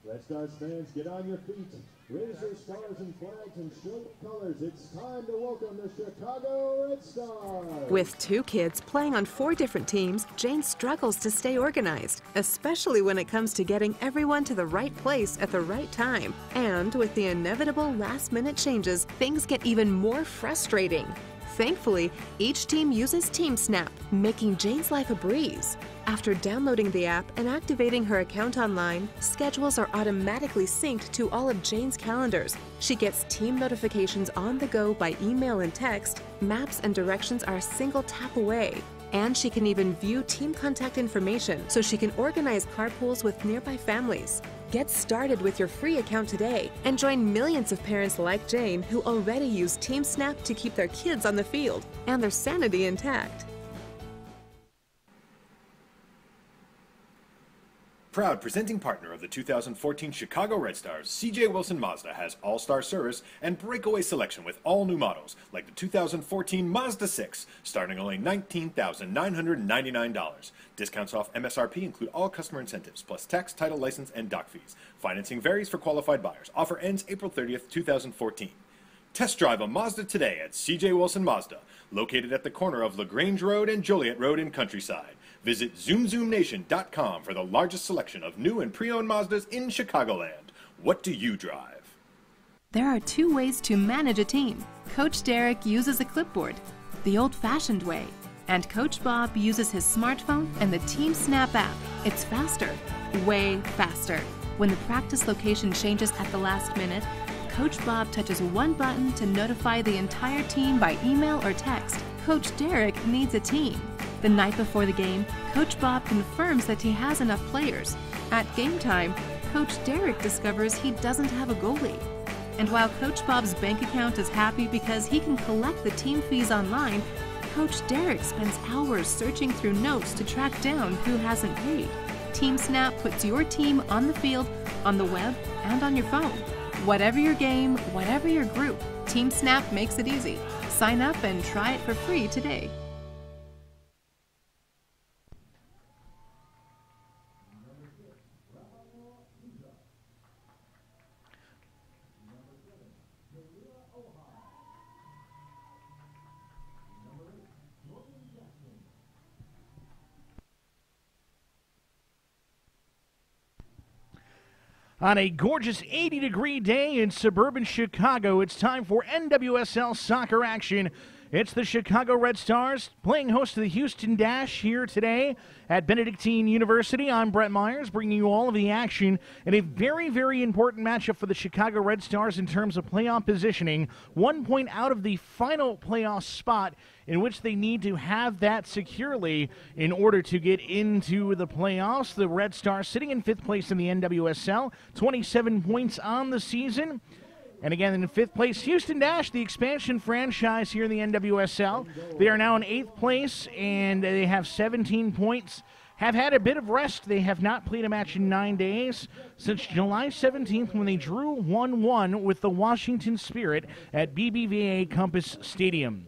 Red Stars fans, get on your feet, raise your stars and flags, and show your colors. It's time to welcome the Chicago Red Stars. With 2 kids playing on 4 different teams, Jane struggles to stay organized, especially when it comes to getting everyone to the right place at the right time. And with the inevitable last-minute changes, things get even more frustrating. Thankfully, each team uses TeamSnap, making Jane's life a breeze. After downloading the app and activating her account online, schedules are automatically synced to all of Jane's calendars. She gets team notifications on the go by email and text. Maps and directions are a single tap away. And she can even view team contact information so she can organize carpools with nearby families. Get started with your free account today and join millions of parents like Jane who already use TeamSnap to keep their kids on the field and their sanity intact. Proud presenting partner of the 2014 Chicago Red Stars, C.J. Wilson Mazda has all-star service and breakaway selection with all new models, like the 2014 Mazda 6, starting only $19,999. Discounts off MSRP include all customer incentives, plus tax, title, license, and dock fees. Financing varies for qualified buyers. Offer ends April 30th, 2014. Test drive a Mazda today at C.J. Wilson Mazda, located at the corner of LaGrange Road and Joliet Road in Countryside. Visit ZoomZoomNation.com for the largest selection of new and pre-owned Mazdas in Chicagoland. What do you drive? There are 2 ways to manage a team. Coach Derek uses a clipboard, the old-fashioned way, and Coach Bob uses his smartphone and the TeamSnap app. It's faster, way faster. When the practice location changes at the last minute, Coach Bob touches one button to notify the entire team by email or text. Coach Derek needs a team. The night before the game, Coach Bob confirms that he has enough players. At game time, Coach Derek discovers he doesn't have a goalie. And while Coach Bob's bank account is happy because he can collect the team fees online, Coach Derek spends hours searching through notes to track down who hasn't paid. TeamSnap puts your team on the field, on the web, and on your phone. Whatever your game, whatever your group, TeamSnap makes it easy. Sign up and try it for free today. On a gorgeous 80-degree day in suburban Chicago, it's time for NWSL soccer action. It's the Chicago Red Stars playing host to the Houston Dash here today at Benedictine University. I'm Brett Myers, bringing you all of the action in a very, very important matchup for the Chicago Red Stars in terms of playoff positioning. 1 point out of the final playoff spot, in which they need to have that securely in order to get into the playoffs. The Red Stars sitting in 5th place in the NWSL, 27 points on the season. And again, in 5th place, Houston Dash, the expansion franchise here in the NWSL. They are now in 8th place, and they have 17 points. Have had a bit of rest. They have not played a match in 9 days since July 17th when they drew 1-1 with the Washington Spirit at BBVA Compass Stadium.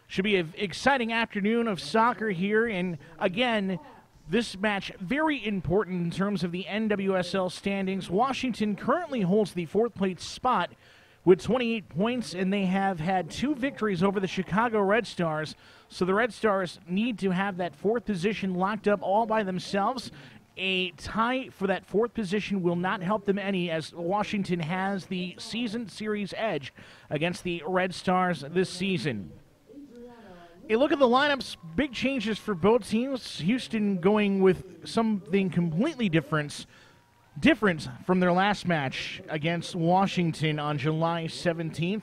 Should be an exciting afternoon of soccer here, and again, this match very important in terms of the NWSL standings. Washington currently holds the 4th place spot with 28 points, and they have had 2 victories over the Chicago Red Stars. So the Red Stars need to have that 4th position locked up all by themselves. A tie for that 4th position will not help them any, as Washington has the season series edge against the Red Stars this season. A look at the lineups, big changes for both teams. Houston going with something completely different from their last match against Washington on July 17th.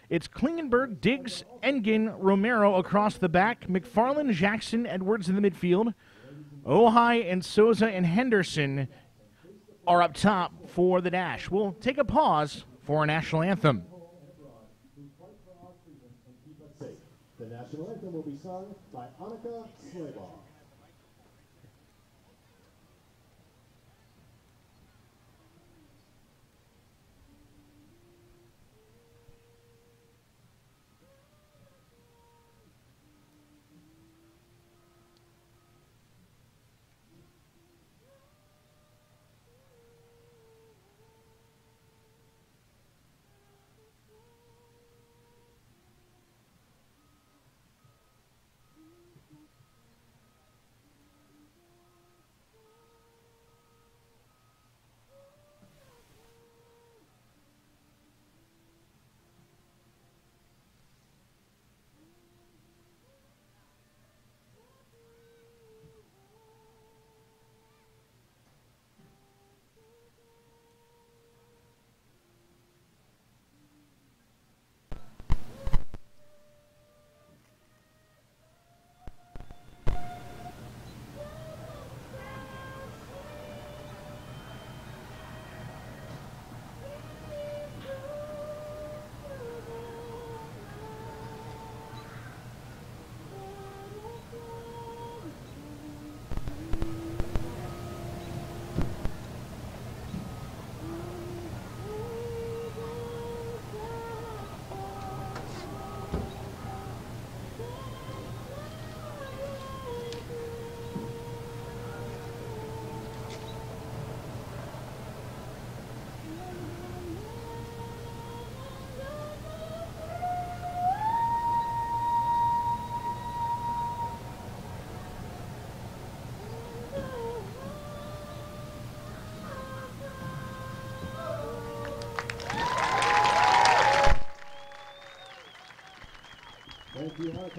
It's Klingenberg, Diggs, Engen, Romero across the back, McFarland, Jackson, Edwards in the midfield. Ojai and Souza and Henderson are up top for the Dash. We'll take a pause for our national anthem. The national anthem will be sung by Annika Slaybaugh.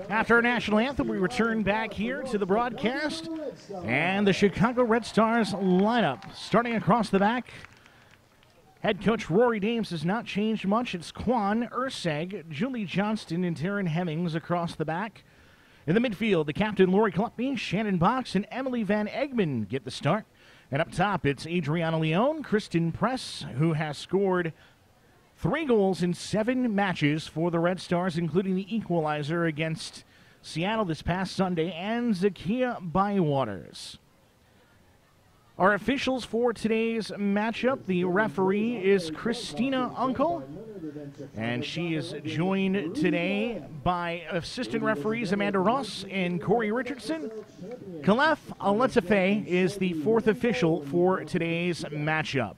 After our national anthem, we return back here to the broadcast. And the Chicago Red Stars lineup starting across the back. Head coach Rory Dames has not changed much. It's Quan Urseg, Julie Johnston, and Taryn Hemmings across the back. In the midfield, the captain Lori Kleppy, Shannon Box, and Emily Van Egmond get the start. And up top, it's Adriana Leone, Kristen Press, who has scored 3 goals in 7 matches for the Red Stars, including the equalizer against Seattle this past Sunday, and Zakia Bywaters. Our officials for today's matchup, the referee is Christina Uncle, and she is joined today by assistant referees Amanda Ross and Corey Richardson. Khalef Aletsafe is the 4th official for today's matchup.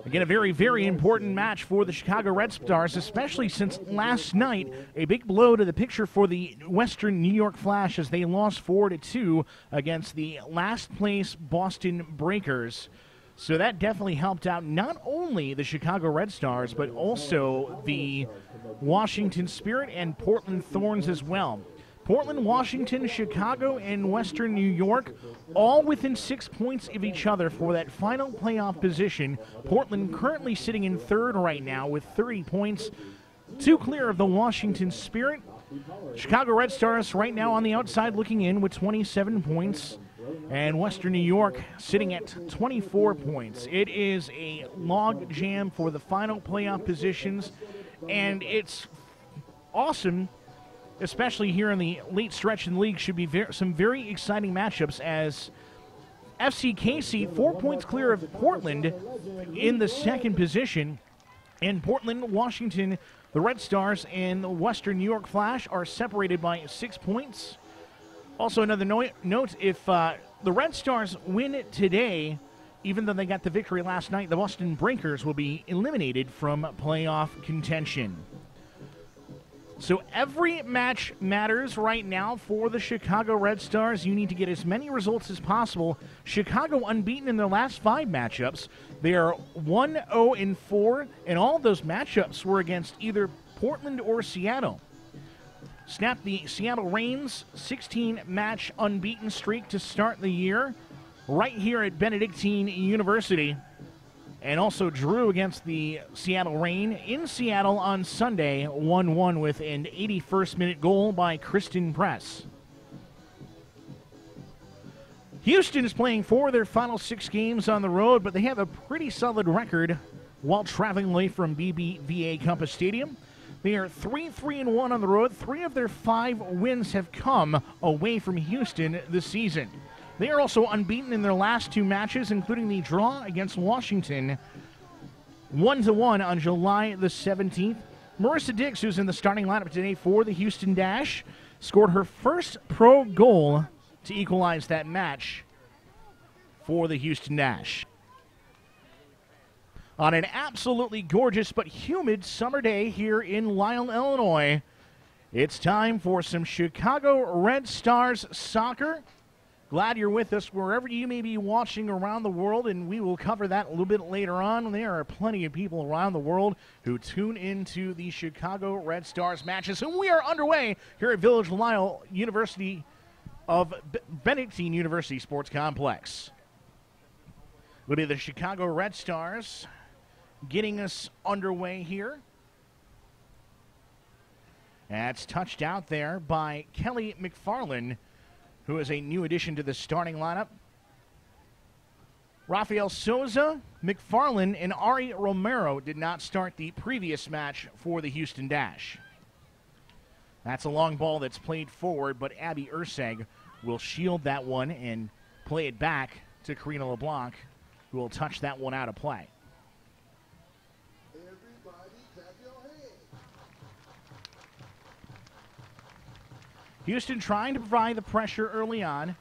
Again, a very, very important match for the Chicago Red Stars, especially since last night, a big blow to the picture for the Western New York Flash as they lost 4-2 against the last-place Boston Breakers. So that definitely helped out not only the Chicago Red Stars, but also the Washington Spirit and Portland Thorns as well. Portland, Washington, Chicago, and Western New York, all within 6 points of each other for that final playoff position. Portland currently sitting in 3rd right now with 30 points, 2 clear of the Washington Spirit. Chicago Red Stars right now on the outside looking in with 27 points, and Western New York sitting at 24 points. It is a log jam for the final playoff positions, and it's awesome. Especially here in the late stretch in the league, should be some very exciting matchups as FC Casey 4 points clear of Portland in the 2nd position. In Portland, Washington, the Red Stars and the Western New York Flash are separated by 6 points. Also, another note, if the Red Stars win today, even though they got the victory last night, the Boston Breakers will be eliminated from playoff contention. So every match matters right now for the Chicago Red Stars. You need to get as many results as possible. Chicago unbeaten in their last 5 matchups. They are 1-0-4, and all of those matchups were against either Portland or Seattle. Snapped the Seattle Reigns 16-match unbeaten streak to start the year right here at Benedictine University. And also drew against the Seattle Reign in Seattle on Sunday, 1-1 with an 81st-minute goal by Kristen Press. Houston is playing 4 of their final 6 games on the road, but they have a pretty solid record while traveling away from BBVA Compass Stadium. They are 3-3-1 on the road. 3 of their 5 wins have come away from Houston this season. They are also unbeaten in their last 2 matches, including the draw against Washington, 1-1 on July the 17th. Marissa Dix, who's in the starting lineup today for the Houston Dash, scored her first pro goal to equalize that match for the Houston Dash. On an absolutely gorgeous but humid summer day here in Lisle, Illinois, it's time for some Chicago Red Stars soccer. Glad you're with us wherever you may be watching around the world, and we will cover that a little bit later on. There are plenty of people around the world who tune into the Chicago Red Stars matches, and we are underway here at Village Lisle University of Benedictine University Sports Complex. It'll be the Chicago Red Stars getting us underway here. That's touched out there by Kelly McFarland, who is a new addition to the starting lineup. Rafael Souza, McFarland, and Ari Romero did not start the previous match for the Houston Dash. That's a long ball that's played forward, but Abby Urseg will shield that one and play it back to Karina LeBlanc, who will touch that one out of play. Houston trying to provide the pressure early on,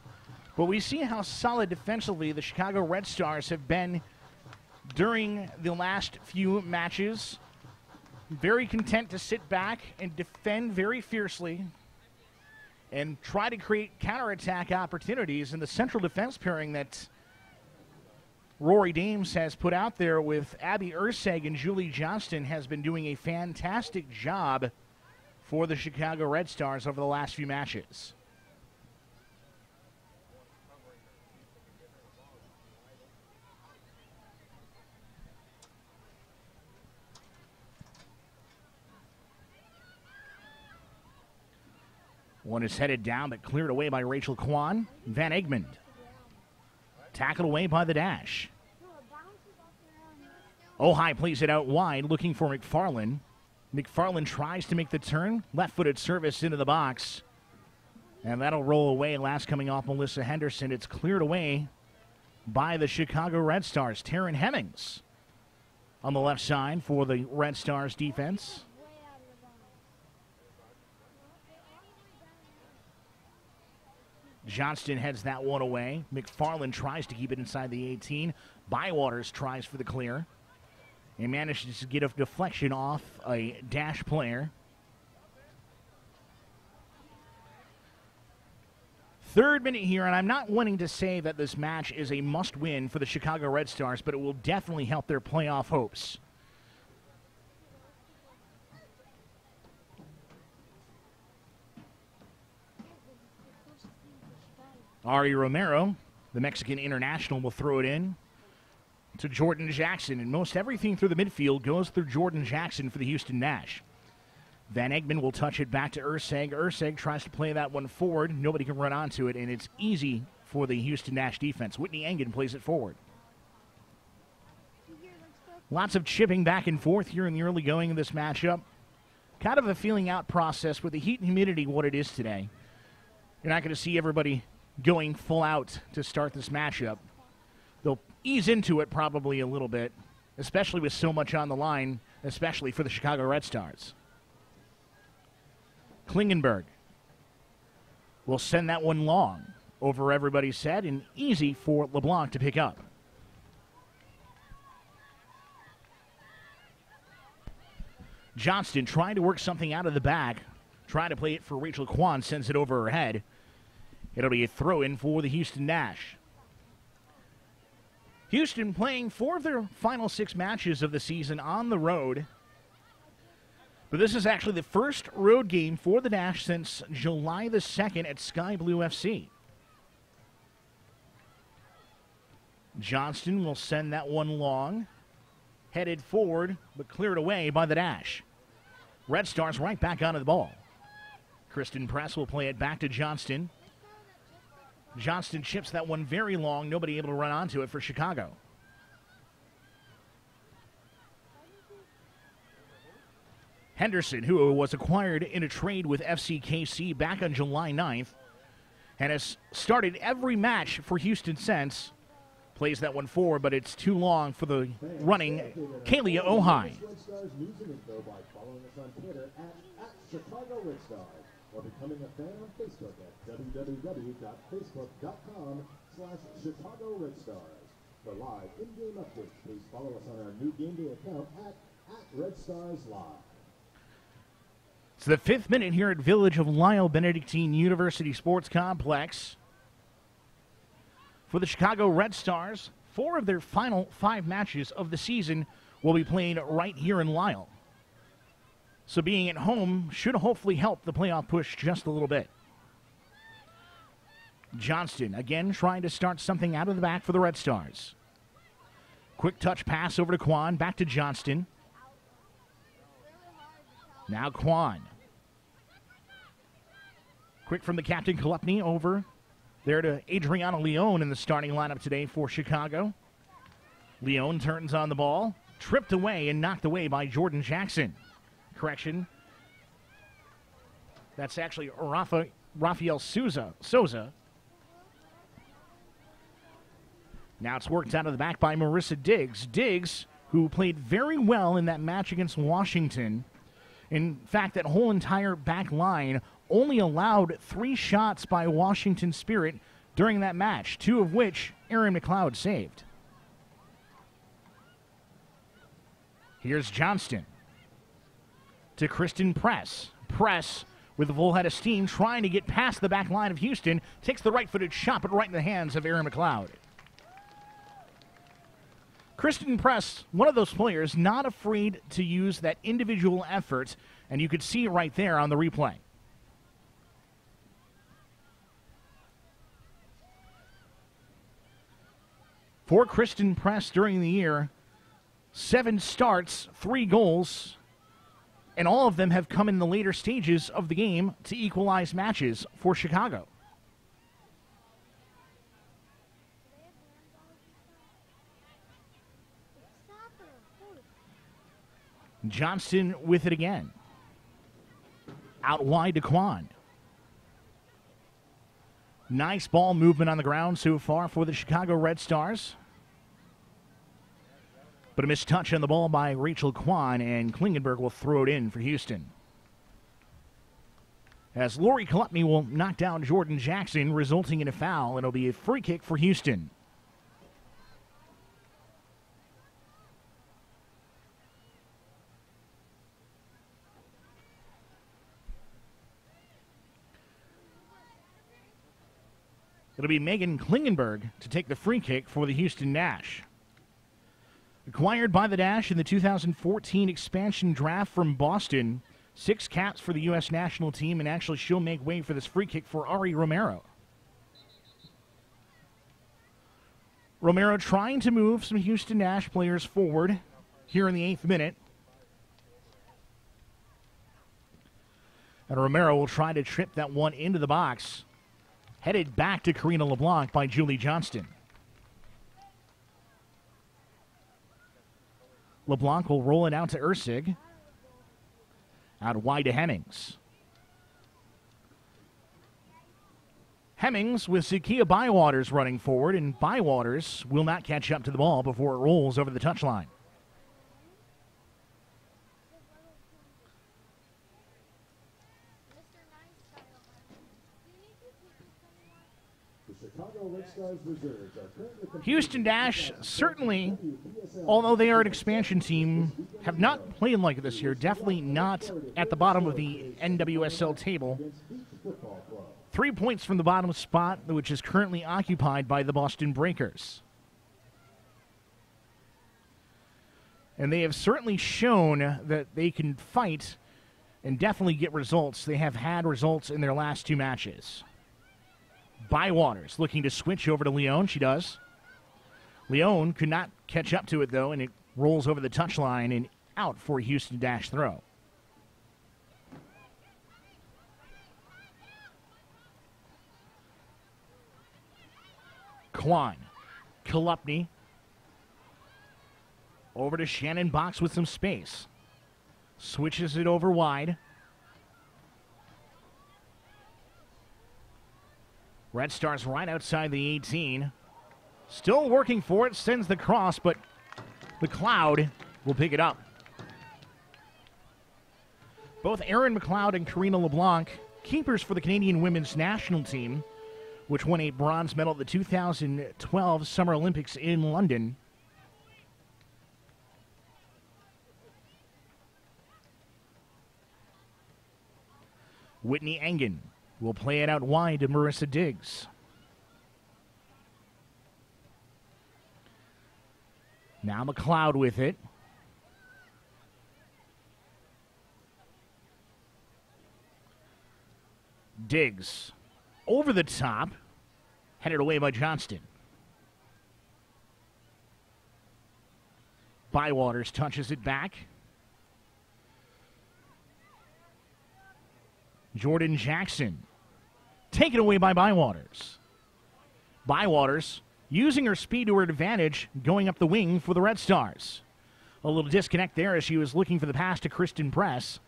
but we see how solid defensively the Chicago Red Stars have been during the last few matches. Very content to sit back and defend very fiercely and try to create counterattack opportunities in the central defense pairing that Rory Dames has put out there with Abby Urseg and Julie Johnston has been doing a fantastic job for the Chicago Red Stars over the last few matches. One is headed down, but cleared away by Rachel Kwan. Van Egmond tackled away by the dash. Ojai plays it out wide, looking for McFarland. McFarland tries to make the turn. Left-footed service into the box. And that'll roll away. Last coming off Melissa Henderson. It's cleared away by the Chicago Red Stars. Taryn Hemmings on the left side for the Red Stars defense. Johnston heads that one away. McFarland tries to keep it inside the 18. Bywaters tries for the clear. He manages to get a deflection off a dash player. Third minute here, and I'm not wanting to say that this match is a must-win for the Chicago Red Stars, but it will definitely help their playoff hopes. Ari Romero, the Mexican international, will throw it in to Jordan Jackson, and most everything through the midfield goes through Jordan Jackson for the Houston Nash. Van Egmond will touch it back to Urseg. Urseg tries to play that one forward. Nobody can run onto it, and it's easy for the Houston Nash defense. Whitney Engen plays it forward. Lots of chipping back and forth here in the early going of this matchup. Kind of a feeling out process with the heat and humidity what it is today. You're not going to see everybody going full out to start this matchup. They'll ease into it probably a little bit, especially with so much on the line, especially for the Chicago Red Stars. Klingenberg will send that one long over everybody's head and easy for LeBlanc to pick up. Johnston trying to work something out of the back, trying to play it for Rachel Kwan, sends it over her head. It'll be a throw-in for the Houston Nash. Houston playing 4 of their final 6 matches of the season on the road. But this is actually the first road game for the Nash since July the 2nd at Sky Blue FC. Johnston will send that one long. Headed forward, but cleared away by the Nash. Red Stars right back onto the ball. Kristen Press will play it back to Johnston. Johnston chips that one very long. Nobody able to run onto it for Chicago. Henderson, who was acquired in a trade with FCKC back on July 9th and has started every match for Houston since, plays that one forward, but it's too long for the running Kalia Ojai. Or becoming a fan on Facebook at www.facebook.com/Chicago Red Stars. For live in-game updates, please follow us on our new game day account at Red Stars Live. It's the 5th minute here at Village of Lisle Benedictine University Sports Complex. For the Chicago Red Stars, 4 of their final 5 matches of the season will be played right here in Lisle. So being at home should hopefully help the playoff push just a little bit. Johnston, again, trying to start something out of the back for the Red Stars. Quick touch pass over to Kwan, back to Johnston. Now Kwan. Quick from the captain, Kolupny, over there to Adriana Leone in the starting lineup today for Chicago. Leone turns on the ball, tripped away and knocked away by Jordan Jackson. Correction. That's actually Rafael Souza. Now it's worked out of the back by Marissa Diggs. Diggs, who played very well in that match against Washington. In fact, that whole entire back line only allowed 3 shots by Washington Spirit during that match, 2 of which Erin McLeod saved. Here's Johnston to Kristen Press. Press with a full head of steam, trying to get past the back line of Houston. Takes the right-footed shot, but right in the hands of Erin McLeod. Kristen Press, one of those players, not afraid to use that individual effort, and you could see it right there on the replay. For Kristen Press during the year, 7 starts, 3 goals, and all of them have come in the later stages of the game to equalize matches for Chicago. Johnston with it again. Out wide to Kwan. Nice ball movement on the ground so far for the Chicago Red Stars. But a missed touch on the ball by Rachel Kwan, and Klingenberg will throw it in for Houston. As Lori Kolupny will knock down Jordan Jackson, resulting in a foul, and it'll be a free kick for Houston. It'll be Megan Klingenberg to take the free kick for the Houston Dash. Acquired by the Dash in the 2014 expansion draft from Boston, 6 caps for the U.S. national team, and actually she'll make way for this free kick for Ari Romero. Romero trying to move some Houston Dash players forward here in the 8th minute. And Romero will try to trip that one into the box. Headed back to Karina LeBlanc by Julie Johnston. LeBlanc will roll it out to Ursig. Out wide to Hemmings. Hemmings with Zakia Bywaters running forward, and Bywaters will not catch up to the ball before it rolls over the touchline. Houston Dash certainly, although they are an expansion team, have not played like it this year. Definitely not at the bottom of the NWSL table. 3 points from the bottom spot, which is currently occupied by the Boston Breakers. And they have certainly shown that they can fight and definitely get results. They have had results in their last 2 matches. Bywaters looking to switch over to Leone. She does. Leone could not catch up to it, though, and it rolls over the touchline and out for a Houston Dash throw. Kwan. Kolupny. Over to Shannon Box with some space. Switches it over wide. Red Stars right outside the 18. Still working for it. Sends the cross, but McLeod will pick it up. Both Erin McLeod and Karina LeBlanc, keepers for the Canadian women's national team, which won a bronze medal at the 2012 Summer Olympics in London. Whitney Engen will play it out wide to Marissa Diggs. Now McLeod with it. Diggs over the top, headed away by Johnston. Bywaters touches it back. Jordan Jackson taken away by Bywaters. Bywaters using her speed to her advantage, going up the wing for the Red Stars. A little disconnect there as she was looking for the pass to Kristen Press.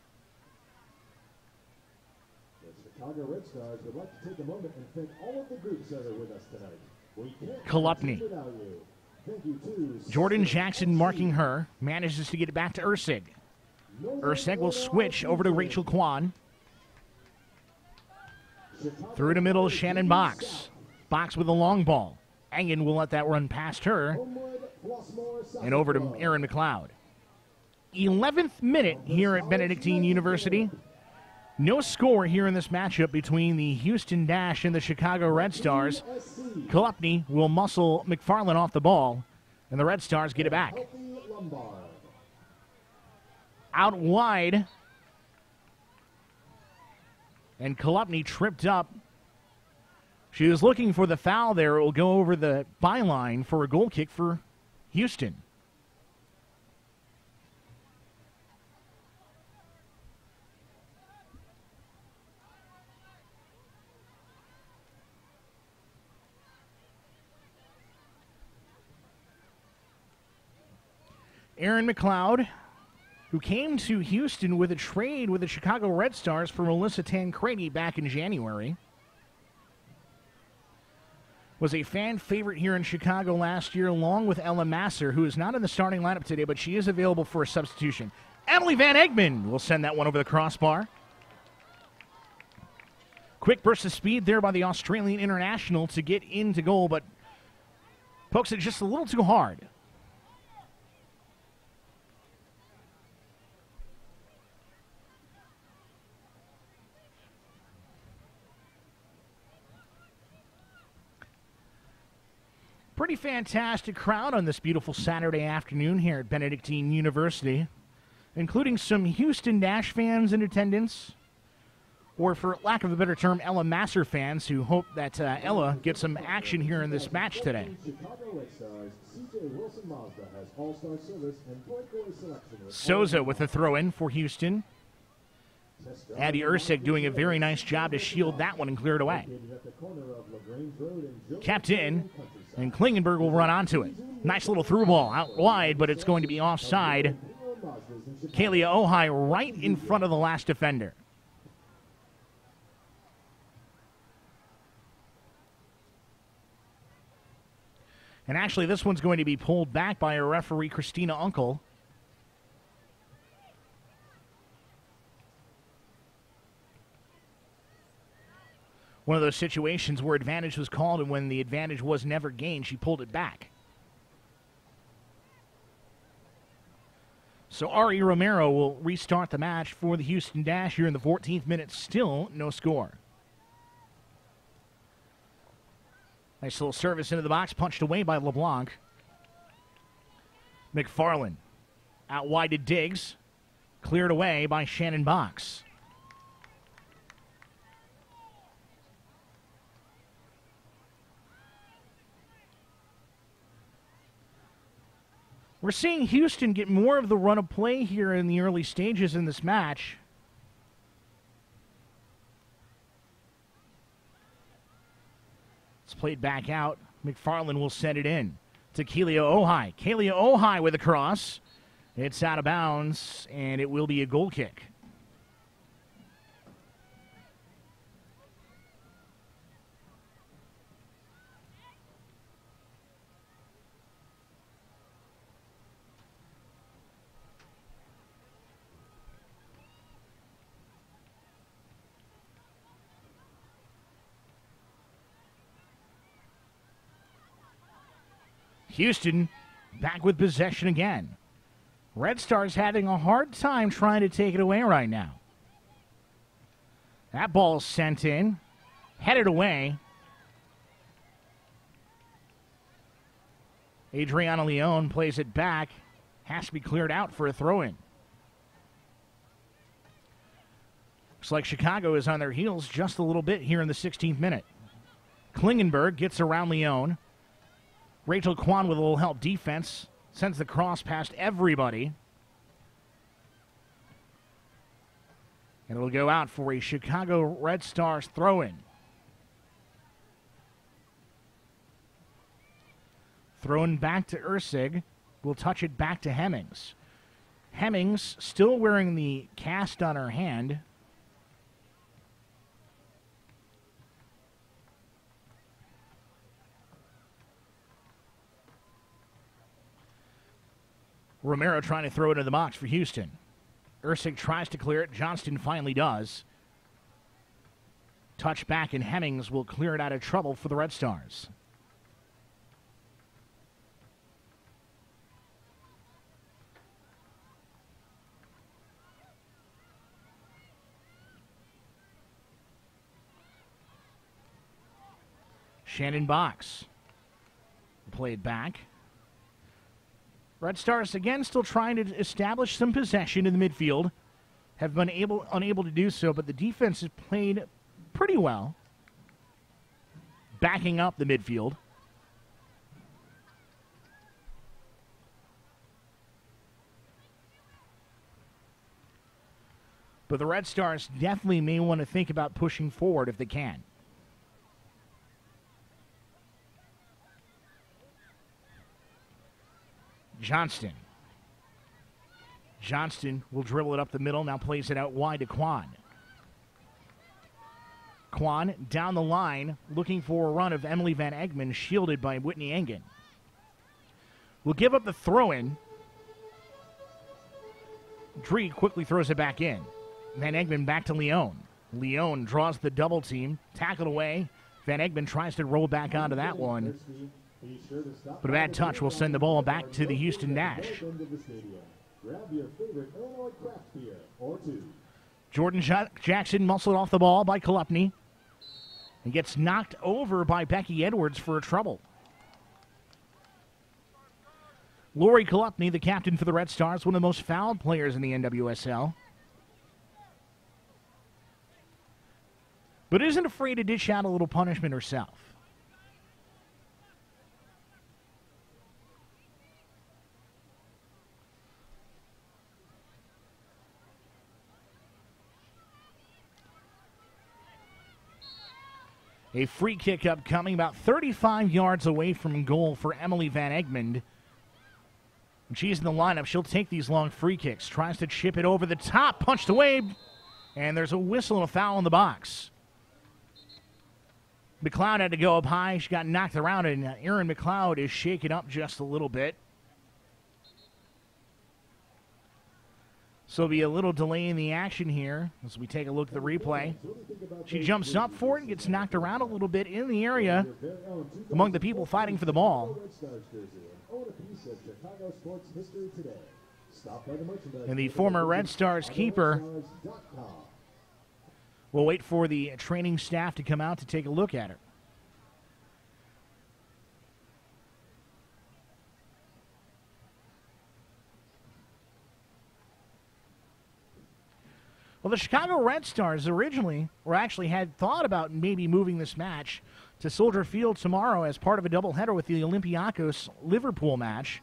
The Chicago Red Stars would like to take a moment and thank all of the groups that are with us tonight. We can't Kolupny. without you. Thank you to Jordan Jackson marking her, manages to get it back to Ursig. Ursig will switch over to Rachel Kwan. Through the middle, Shannon Box. Box with a long ball. Engen will let that run past her. And over to Erin McLeod. 11th minute here at Benedictine University. No score here in this matchup between the Houston Dash and the Chicago Red Stars. Kolupny will muscle McFarland off the ball. And the Red Stars get it back. Healthy Lombard. Out wide. And Kolupny tripped up. She was looking for the foul there. It will go over the byline for a goal kick for Houston. Aaron McLeod, who came to Houston with a trade with the Chicago Red Stars for Melissa Tancredi back in January, was a fan favorite here in Chicago last year, along with Ella Masser, who is not in the starting lineup today, but she is available for a substitution. Emily Van Egmond will send that one over the crossbar. Quick burst of speed there by the Australian international to get into goal, but pokes it just a little too hard. Pretty fantastic crowd on this beautiful Saturday afternoon here at Benedictine University, including some Houston Dash fans in attendance, or for lack of a better term, Ella Masser fans who hope that Ella gets some action here in this match today. Chicago Red Stars, CJ Wilson Mazda has all-star service and point boy selection. Souza with a throw-in for Houston. Abby Ursig doing a very nice job to shield that one and clear it away. Kept in, and Klingenberg will run onto it. Nice little through ball out wide, but it's going to be offside. Kalia Ohai right in front of the last defender. And actually, this one's going to be pulled back by a referee, Christina Unkel. One of those situations where advantage was called, and when the advantage was never gained, she pulled it back. So Ari Romero will restart the match for the Houston Dash here in the 14th minute. Still no score. Nice little service into the box, punched away by LeBlanc. McFarland out wide to Diggs. Cleared away by Shannon Box. We're seeing Houston get more of the run of play here in the early stages in this match. It's played back out. McFarland will send it in to Kalia Ohai. Kalia Ohai with a cross. It's out of bounds, and it will be a goal kick. Houston back with possession again. Red Stars having a hard time trying to take it away right now. That ball is sent in, headed away. Adriana Leone plays it back. Has to be cleared out for a throw-in. Looks like Chicago is on their heels just a little bit here in the 16th minute. Klingenberg gets around Leone. Rachel Kwan with a little help defense. Sends the cross past everybody. And it'll go out for a Chicago Red Stars throw-in. Thrown back to Ursig. We'll touch it back to Hemmings. Hemmings still wearing the cast on her hand. Romero trying to throw it in the box for Houston. Ursig tries to clear it. Johnston finally does. Touch back, and Hemmings will clear it out of trouble for the Red Stars. Shannon Box. Play it back. Red Stars, again, still trying to establish some possession in the midfield. Have been unable to do so, but the defense has played pretty well, backing up the midfield. But the Red Stars definitely may want to think about pushing forward if they can. Johnston. Johnston will dribble it up the middle, now plays it out wide to Quan. Quan down the line, looking for a run of Emily Van Egmond, shielded by Whitney Engen. Will give up the throw-in. Dree quickly throws it back in. Van Egmond back to Leone. Leone draws the double team, tackled away. Van Egmond tries to roll back onto that one. But a bad touch will send the ball back to the Houston Dash. Jordan Jackson muscled off the ball by Kolupny. He gets knocked over by Becky Edwards for a trouble. Lori Kolupny, the captain for the Red Stars, one of the most fouled players in the NWSL. But isn't afraid to dish out a little punishment herself. A free kick upcoming about 35 yards away from goal for Emily Van Egmond. When she's in the lineup, she'll take these long free kicks. Tries to chip it over the top, punched away, and there's a whistle and a foul in the box. McLeod had to go up high. She got knocked around, and Erin McLeod is shaken up just a little bit. So there'll be a little delay in the action here as we take a look at the replay. She jumps up for it and gets knocked around a little bit in the area among the people fighting for the ball. And the former Red Stars keeper will wait for the training staff to come out to take a look at her. Well, the Chicago Red Stars originally, or actually had thought about maybe moving this match to Soldier Field tomorrow as part of a doubleheader with the Olympiacos Liverpool match.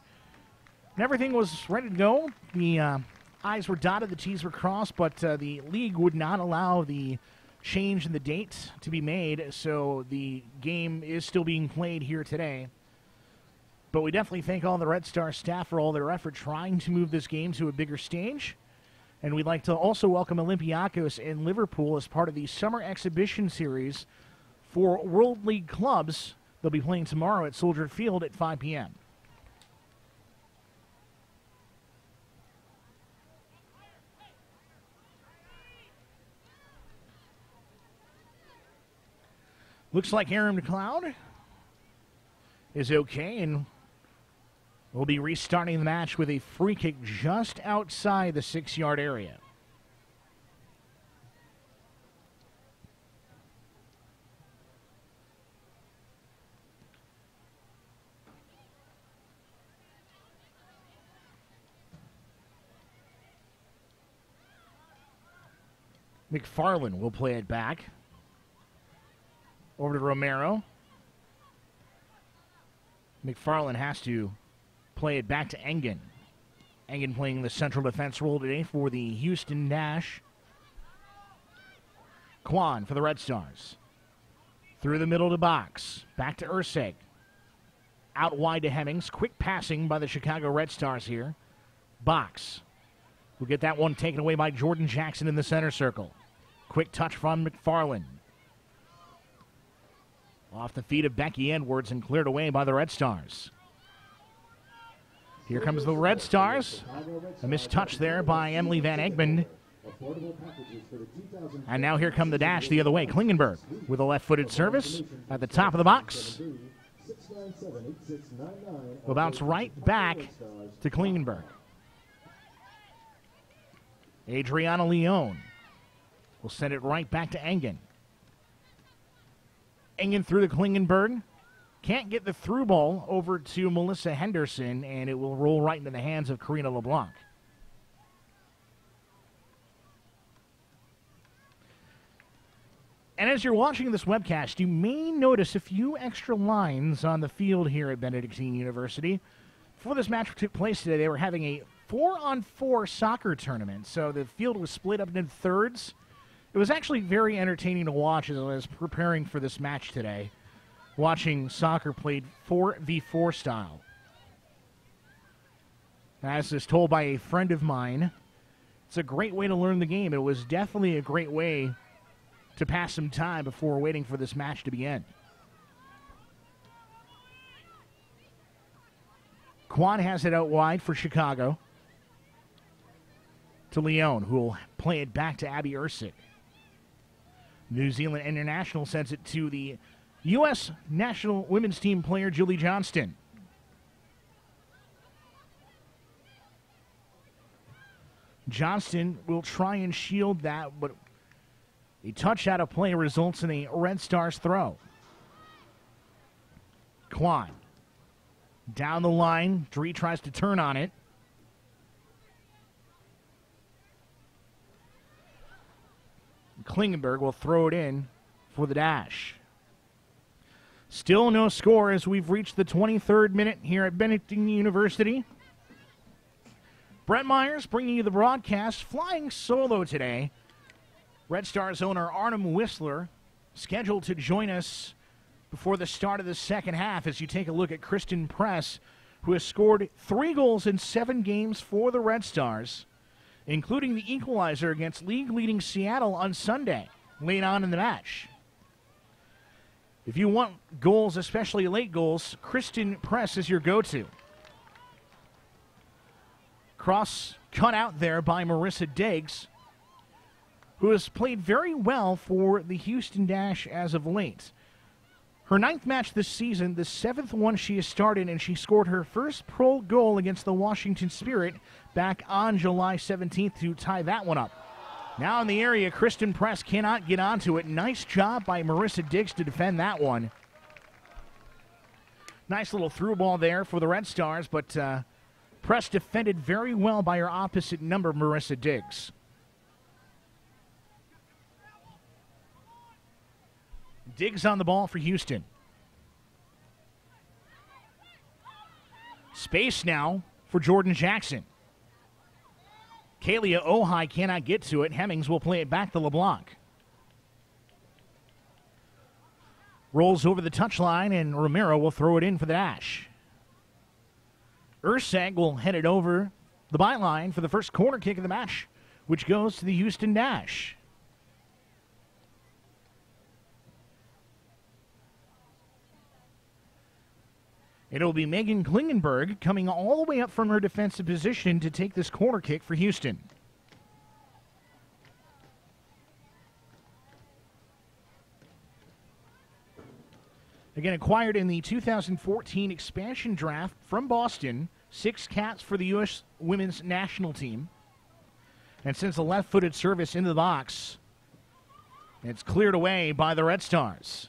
And everything was ready to go. The I's were dotted, the T's were crossed, but the league would not allow the change in the date to be made, so the game is still being played here today. But we definitely thank all the Red Star staff for all their effort trying to move this game to a bigger stage. And we'd like to also welcome Olympiacos and Liverpool as part of the Summer Exhibition Series for World League clubs. They'll be playing tomorrow at Soldier Field at 5 p.m. Looks like Erin McLeod is okay, and we'll be restarting the match with a free kick just outside the 6-yard area. McFarland will play it back. Over to Romero. McFarland has to play it back to Engen. Engen playing the central defense role today for the Houston Dash. Quan for the Red Stars. Through the middle to Box. Back to Urseg. Out wide to Hemmings. Quick passing by the Chicago Red Stars here. Box. We'll get that one taken away by Jordan Jackson in the center circle. Quick touch from McFarland. Off the feet of Becky Edwards and cleared away by the Red Stars. Here comes the Red Stars. A missed touch there by Emily Van Egmond. And now here come the Dash the other way. Klingenberg with a left-footed service at the top of the box. Will bounce right back to Klingenberg. Adriana Leone will send it right back to Engen. Engen through the Klingenberg. Can't get the through ball over to Melissa Henderson, and it will roll right into the hands of Karina LeBlanc. And as you're watching this webcast, you may notice a few extra lines on the field here at Benedictine University. Before this match took place today, they were having a 4-on-4 soccer tournament, so the field was split up into thirds. It was actually very entertaining to watch as I was preparing for this match today, watching soccer played 4v4 style. As is told by a friend of mine, it's a great way to learn the game. It was definitely a great way to pass some time before waiting for this match to begin. Quan has it out wide for Chicago to Leone, who will play it back to Abby Ersick. New Zealand International sends it to the U.S. National Women's Team player Julie Johnston. Johnston will try and shield that, but a touch out of play results in a Red Stars throw. Kwan down the line. Dree tries to turn on it. Klingenberg will throw it in for the dash. Still no score as we've reached the 23rd minute here at Benedictine University. Brett Myers bringing you the broadcast, flying solo today. Red Stars owner Arnhem Whistler scheduled to join us before the start of the second half as you take a look at Kristen Press, who has scored 3 goals in 7 games for the Red Stars, including the equalizer against league-leading Seattle on Sunday, late on in the match. If you want goals, especially late goals, Kristen Press is your go-to. Cross cut out there by Marissa Diggs, who has played very well for the Houston Dash as of late. Her 9th match this season, the 7th one she has started, and she scored her first pro goal against the Washington Spirit back on July 17th to tie that one up. Now in the area, Kristen Press cannot get onto it. Nice job by Marissa Diggs to defend that one. Nice little through ball there for the Red Stars, but Press defended very well by her opposite number, Marissa Diggs. Diggs on the ball for Houston. Space now for Jordan Jackson. Kalia Ojai cannot get to it. Hemmings will play it back to LeBlanc. Rolls over the touchline, and Romero will throw it in for the dash. Urseg will head it over the byline for the first corner kick of the match, which goes to the Houston Dash. It'll be Megan Klingenberg coming all the way up from her defensive position to take this corner kick for Houston. Again, acquired in the 2014 expansion draft from Boston, 6 caps for the U.S. Women's National Team. And since the left-footed service into the box, it's cleared away by the Red Stars.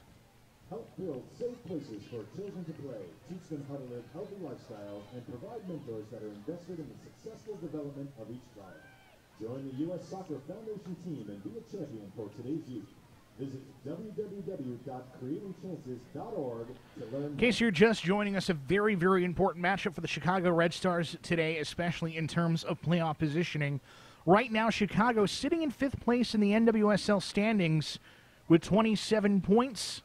Help build safe places for children to play, teach them how to live healthy lifestyles, and provide mentors that are invested in the successful development of each child. Join the U.S. Soccer Foundation team and be a champion for today's youth. Visit www.creatingchances.org to learn. In case you're just joining us, a very, very important matchup for the Chicago Red Stars today, especially in terms of playoff positioning. Right now, Chicago sitting in 5th place in the NWSL standings with 27 points.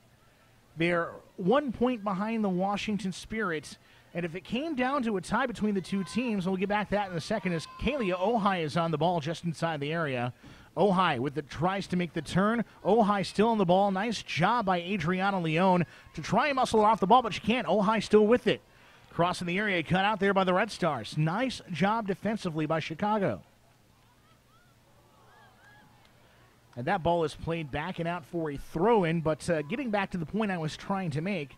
They're 1 point behind the Washington Spirit. And if it came down to a tie between the two teams, and we'll get back to that in a second, as Kalia Ojai is on the ball just inside the area. Ojai tries to make the turn. Ojai still on the ball. Nice job by Adriana Leone to try and muscle it off the ball, but she can't. Ojai still with it. Crossing the area, cut out there by the Red Stars. Nice job defensively by Chicago. And that ball is played back and out for a throw-in, but getting back to the point I was trying to make,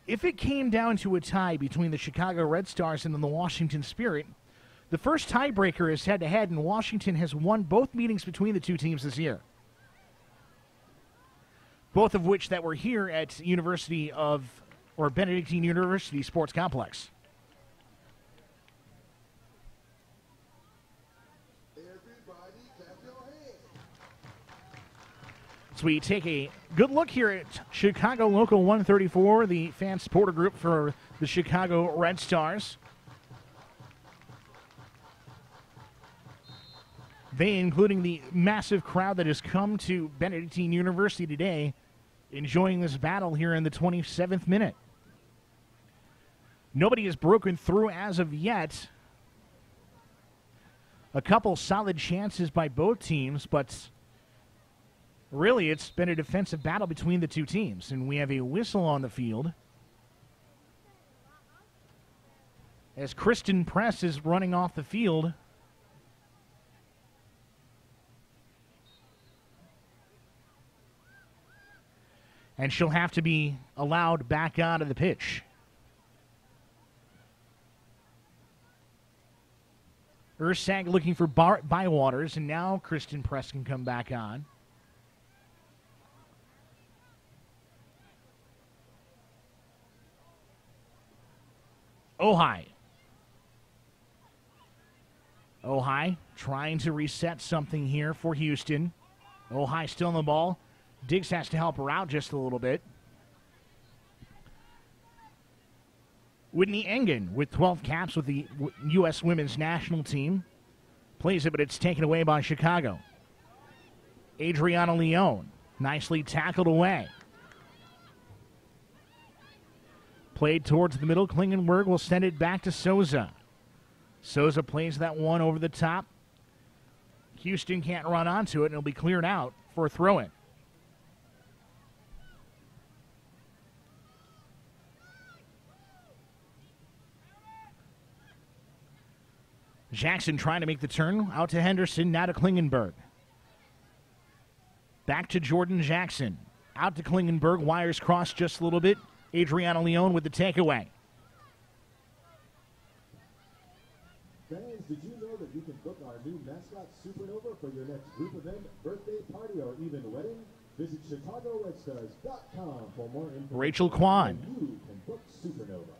if it came down to a tie between the Chicago Red Stars and the Washington Spirit, the first tiebreaker is head-to-head, and Washington has won both meetings between the two teams this year. Both of which that were here at University of or Benedictine University Sports Complex. So we take a good look here at Chicago Local 134, the fan supporter group for the Chicago Red Stars. They, including the massive crowd that has come to Benedictine University today, enjoying this battle here in the 27th minute. Nobody has broken through as of yet. A couple solid chances by both teams, but really it's been a defensive battle between the two teams. And we have a whistle on the field as Kristen Press is running off the field. And she'll have to be allowed back onto the pitch. Ursag looking for Bywaters, and now Kristen Press can come back on. Ojai trying to reset something here for Houston. Ojai still on the ball. Diggs has to help her out just a little bit. Whitney Engen with 12 caps with the U.S. women's national team. Plays it, but it's taken away by Chicago. Adriana Leone nicely tackled away. Played towards the middle. Klingenberg will send it back to Souza. Souza plays that one over the top. Houston can't run onto it, and it'll be cleared out for a throw-in. Jackson trying to make the turn. Out to Henderson, now to Klingenberg. Back to Jordan Jackson. Out to Klingenberg, wires cross just a little bit. Adriana Leone with the takeaway. Fans, did you know that you can book our new mascot Supernova for your next group event, birthday party, or even wedding? Visit ChicagoRedStars.com for more information. Rachel Kwan. You can book Supernova.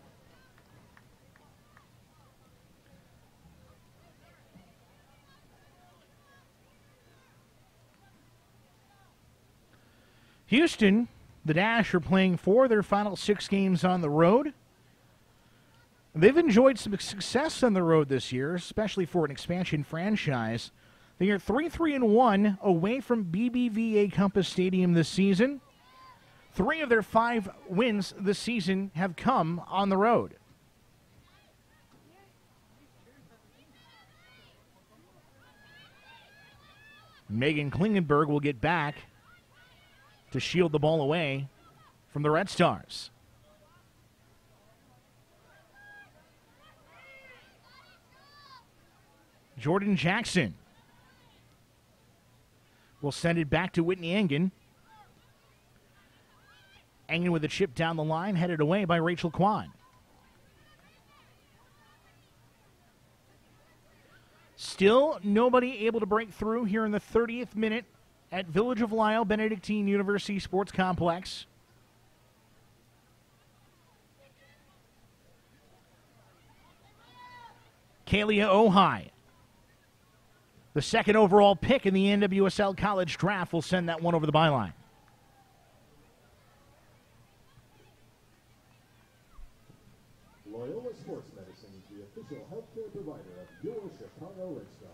Houston, the Dash, are playing 4 of their final 6 games on the road. They've enjoyed some success on the road this year, especially for an expansion franchise. They are 3-3-1 away from BBVA Compass Stadium this season. 3 of their 5 wins this season have come on the road. Megan Klingenberg will get back to shield the ball away from the Red Stars. Jordan Jackson will send it back to Whitney Engen. Engen with a chip down the line, headed away by Rachel Kwan. Still nobody able to break through here in the 30th minute at Village of Lisle, Benedictine University Sports Complex. Kalia Ojai, the second overall pick in the NWSL College Draft, will send that one over the byline. Loyola Sports Medicine is the official healthcare provider of your Chicago Red Stars.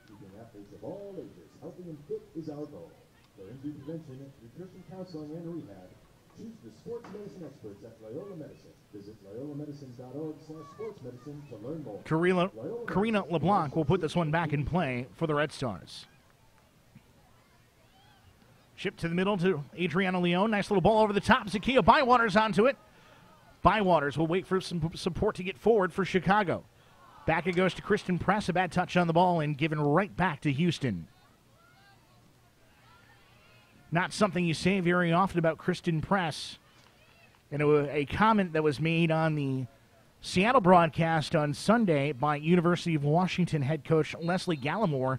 Keeping athletes of all ages healthy and fit is our goal. For injury prevention, nutrition counseling, and rehab, choose the sports medicine experts at Loyola Medicine. Visit loyolamedicine.org/sportsmedicine to learn more. Karina LeBlanc will put this one back in play for the Red Stars. Chip to the middle to Adriana Leone. Nice little ball over the top. Zakia Bywaters onto it. Bywaters will wait for some support to get forward for Chicago. Back it goes to Kristen Press. A bad touch on the ball and given right back to Houston. Not something you say very often about Kristen Press. And a comment that was made on the Seattle broadcast on Sunday by University of Washington head coach Leslie Gallimore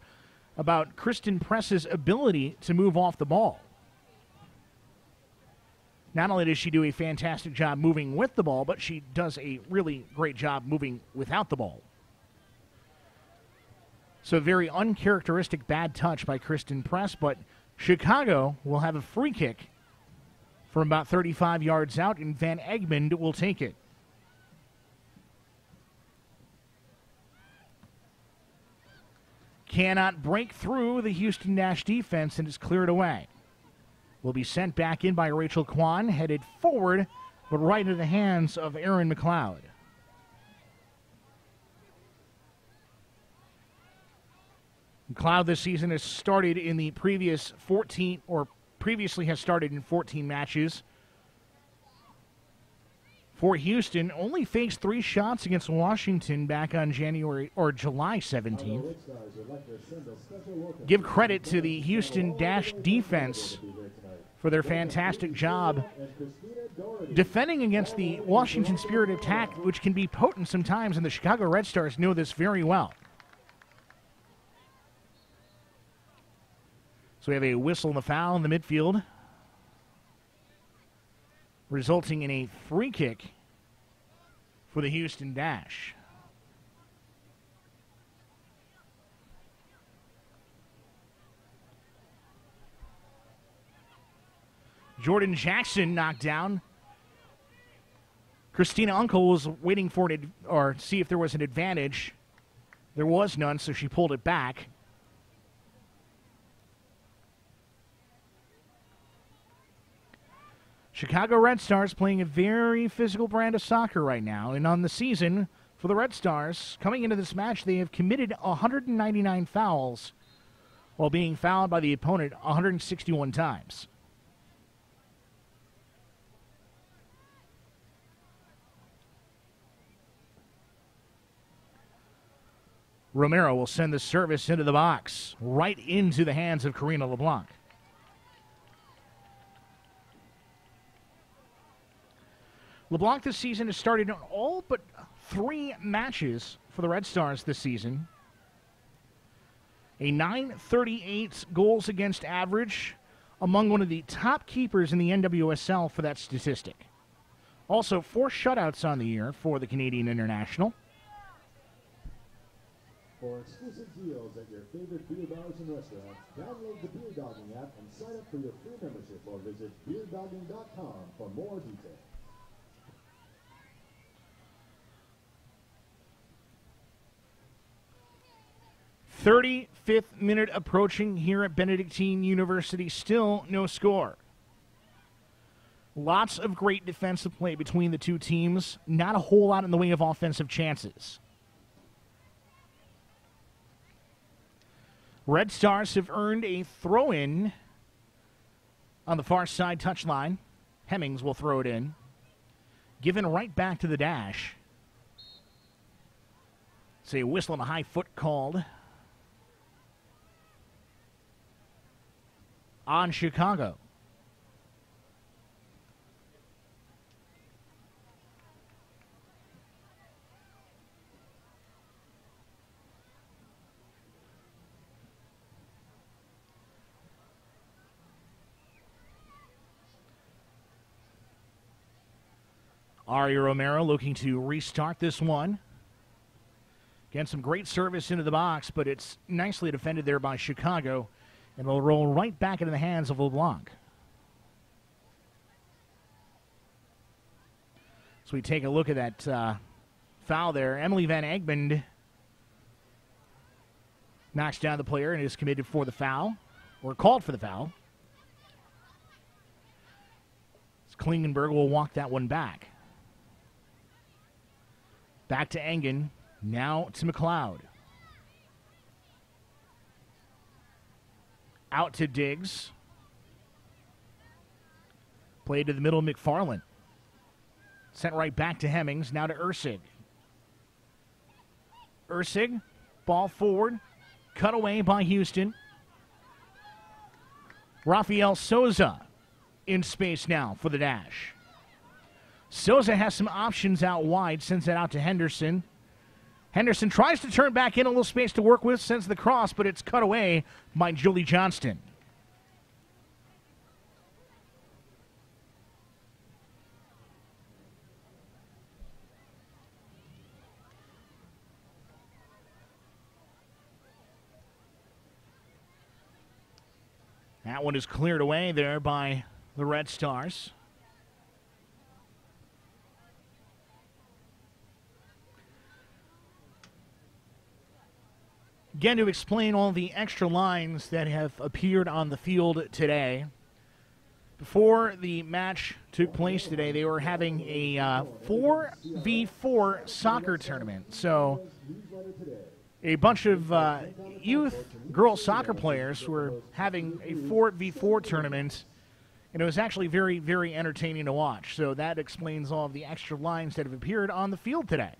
about Kristen Press's ability to move off the ball. Not only does she do a fantastic job moving with the ball, but she does a really great job moving without the ball. So a very uncharacteristic bad touch by Kristen Press, but Chicago will have a free kick from about 35 yards out, and Van Egmond will take it. Cannot break through the Houston Dash defense and is cleared away. Will be sent back in by Rachel Kwan, headed forward, but right into the hands of Aaron McLeod. McLeod this season has started in the previous 14, or previously has started in 14 matches. For Houston, only faced 3 shots against Washington back on July 17th. Give credit to the Houston Dash defense for their fantastic job defending against the Washington Spirit attack, which can be potent sometimes, and the Chicago Red Stars know this very well. So we have a whistle and a foul in the midfield, resulting in a free kick for the Houston Dash. Jordan Jackson knocked down. Christina Unkel was waiting for it, or see if there was an advantage. There was none, so she pulled it back. Chicago Red Stars playing a very physical brand of soccer right now. And on the season, for the Red Stars, coming into this match, they have committed 199 fouls while being fouled by the opponent 161 times. Romero will send the service into the box, right into the hands of Karina LeBlanc. LeBlanc this season has started in all but 3 matches for the Red Stars this season. A .938 goals against average, among one of the top keepers in the NWSL for that statistic. Also, 4 shutouts on the year for the Canadian international. For exclusive deals at your favorite beer bars and restaurants, download the Beer Dogging app and sign up for your free membership or visit beerdogging.com for more details. 35th minute approaching here at Benedictine University. Still no score. Lots of great defensive play between the two teams. Not a whole lot in the way of offensive chances. Red Stars have earned a throw-in on the far side touchline. Hemmings will throw it in. Given right back to the Dash. It's a whistle and a high foot called on Chicago. Aria Romero looking to restart this one. Again, some great service into the box, but it's nicely defended there by Chicago, and it'll roll right back into the hands of LeBlanc. So we take a look at that foul there. Emily Van Egmond knocks down the player and is committed for the foul, or called for the foul. Klingenberg will walk that one back. Back to Engen. Now to McLeod. Out to Diggs. Played to the middle of McFarland. Sent right back to Hemmings. Now to Ursig. Ursig. Ball forward. Cut away by Houston. Rafael Souza in space now for the Dash. Souza has some options out wide. Sends it out to Henderson. Henderson tries to turn back in, a little space to work with, sends the cross, but it's cut away by Julie Johnston. That one is cleared away there by the Red Stars. Again, to explain all the extra lines that have appeared on the field today. Before the match took place today, they were having a 4v4 soccer tournament. So a bunch of youth girls soccer players were having a 4v4 tournament, and it was actually very, very entertaining to watch. So that explains all of the extra lines that have appeared on the field today.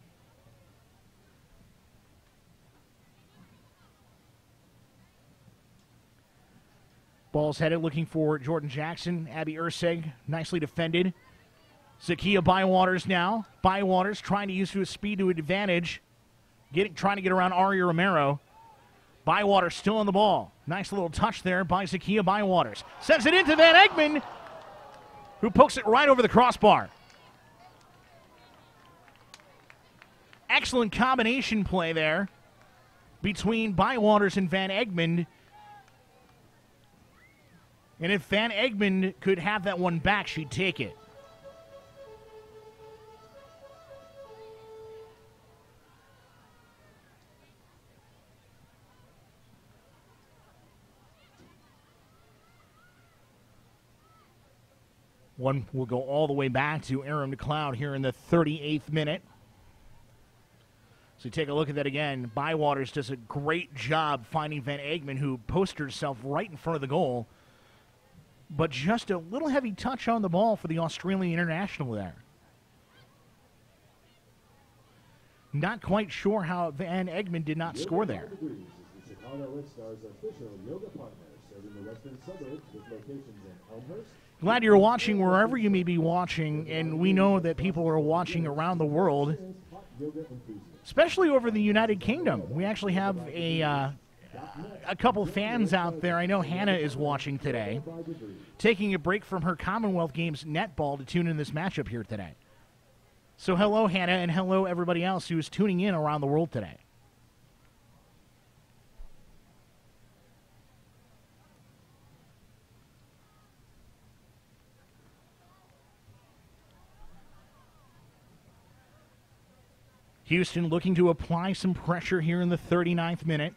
Ball's headed, looking for Jordan Jackson. Abby Urseg, nicely defended. Zakia Bywaters now. Bywaters trying to use his speed to advantage. Trying to get around Aria Romero. Bywaters still on the ball. Nice little touch there by Zakia Bywaters. Sends it into Van Egmond, who pokes it right over the crossbar. Excellent combination play there between Bywaters and Van Egmond. And if Van Egmond could have that one back, she'd take it. One will go all the way back to Aram McLeod here in the 38th minute. So take a look at that again. Bywaters does a great job finding Van Egmond, who posted herself right in front of the goal. But just a little heavy touch on the ball for the Australian international there. Not quite sure how Van Egmond did not score there. The Chicago Red Stars official yoga partner, serving the western suburbs with locations in Elmhurst. Glad you're watching wherever you may be watching, and we know that people are watching around the world, especially over the United Kingdom. We actually have a couple fans out there. I know Hannah is watching today, taking a break from her Commonwealth Games netball to tune in this matchup here today. So hello, Hannah, and hello, everybody else who is tuning in around the world today. Houston looking to apply some pressure here in the 39th minute.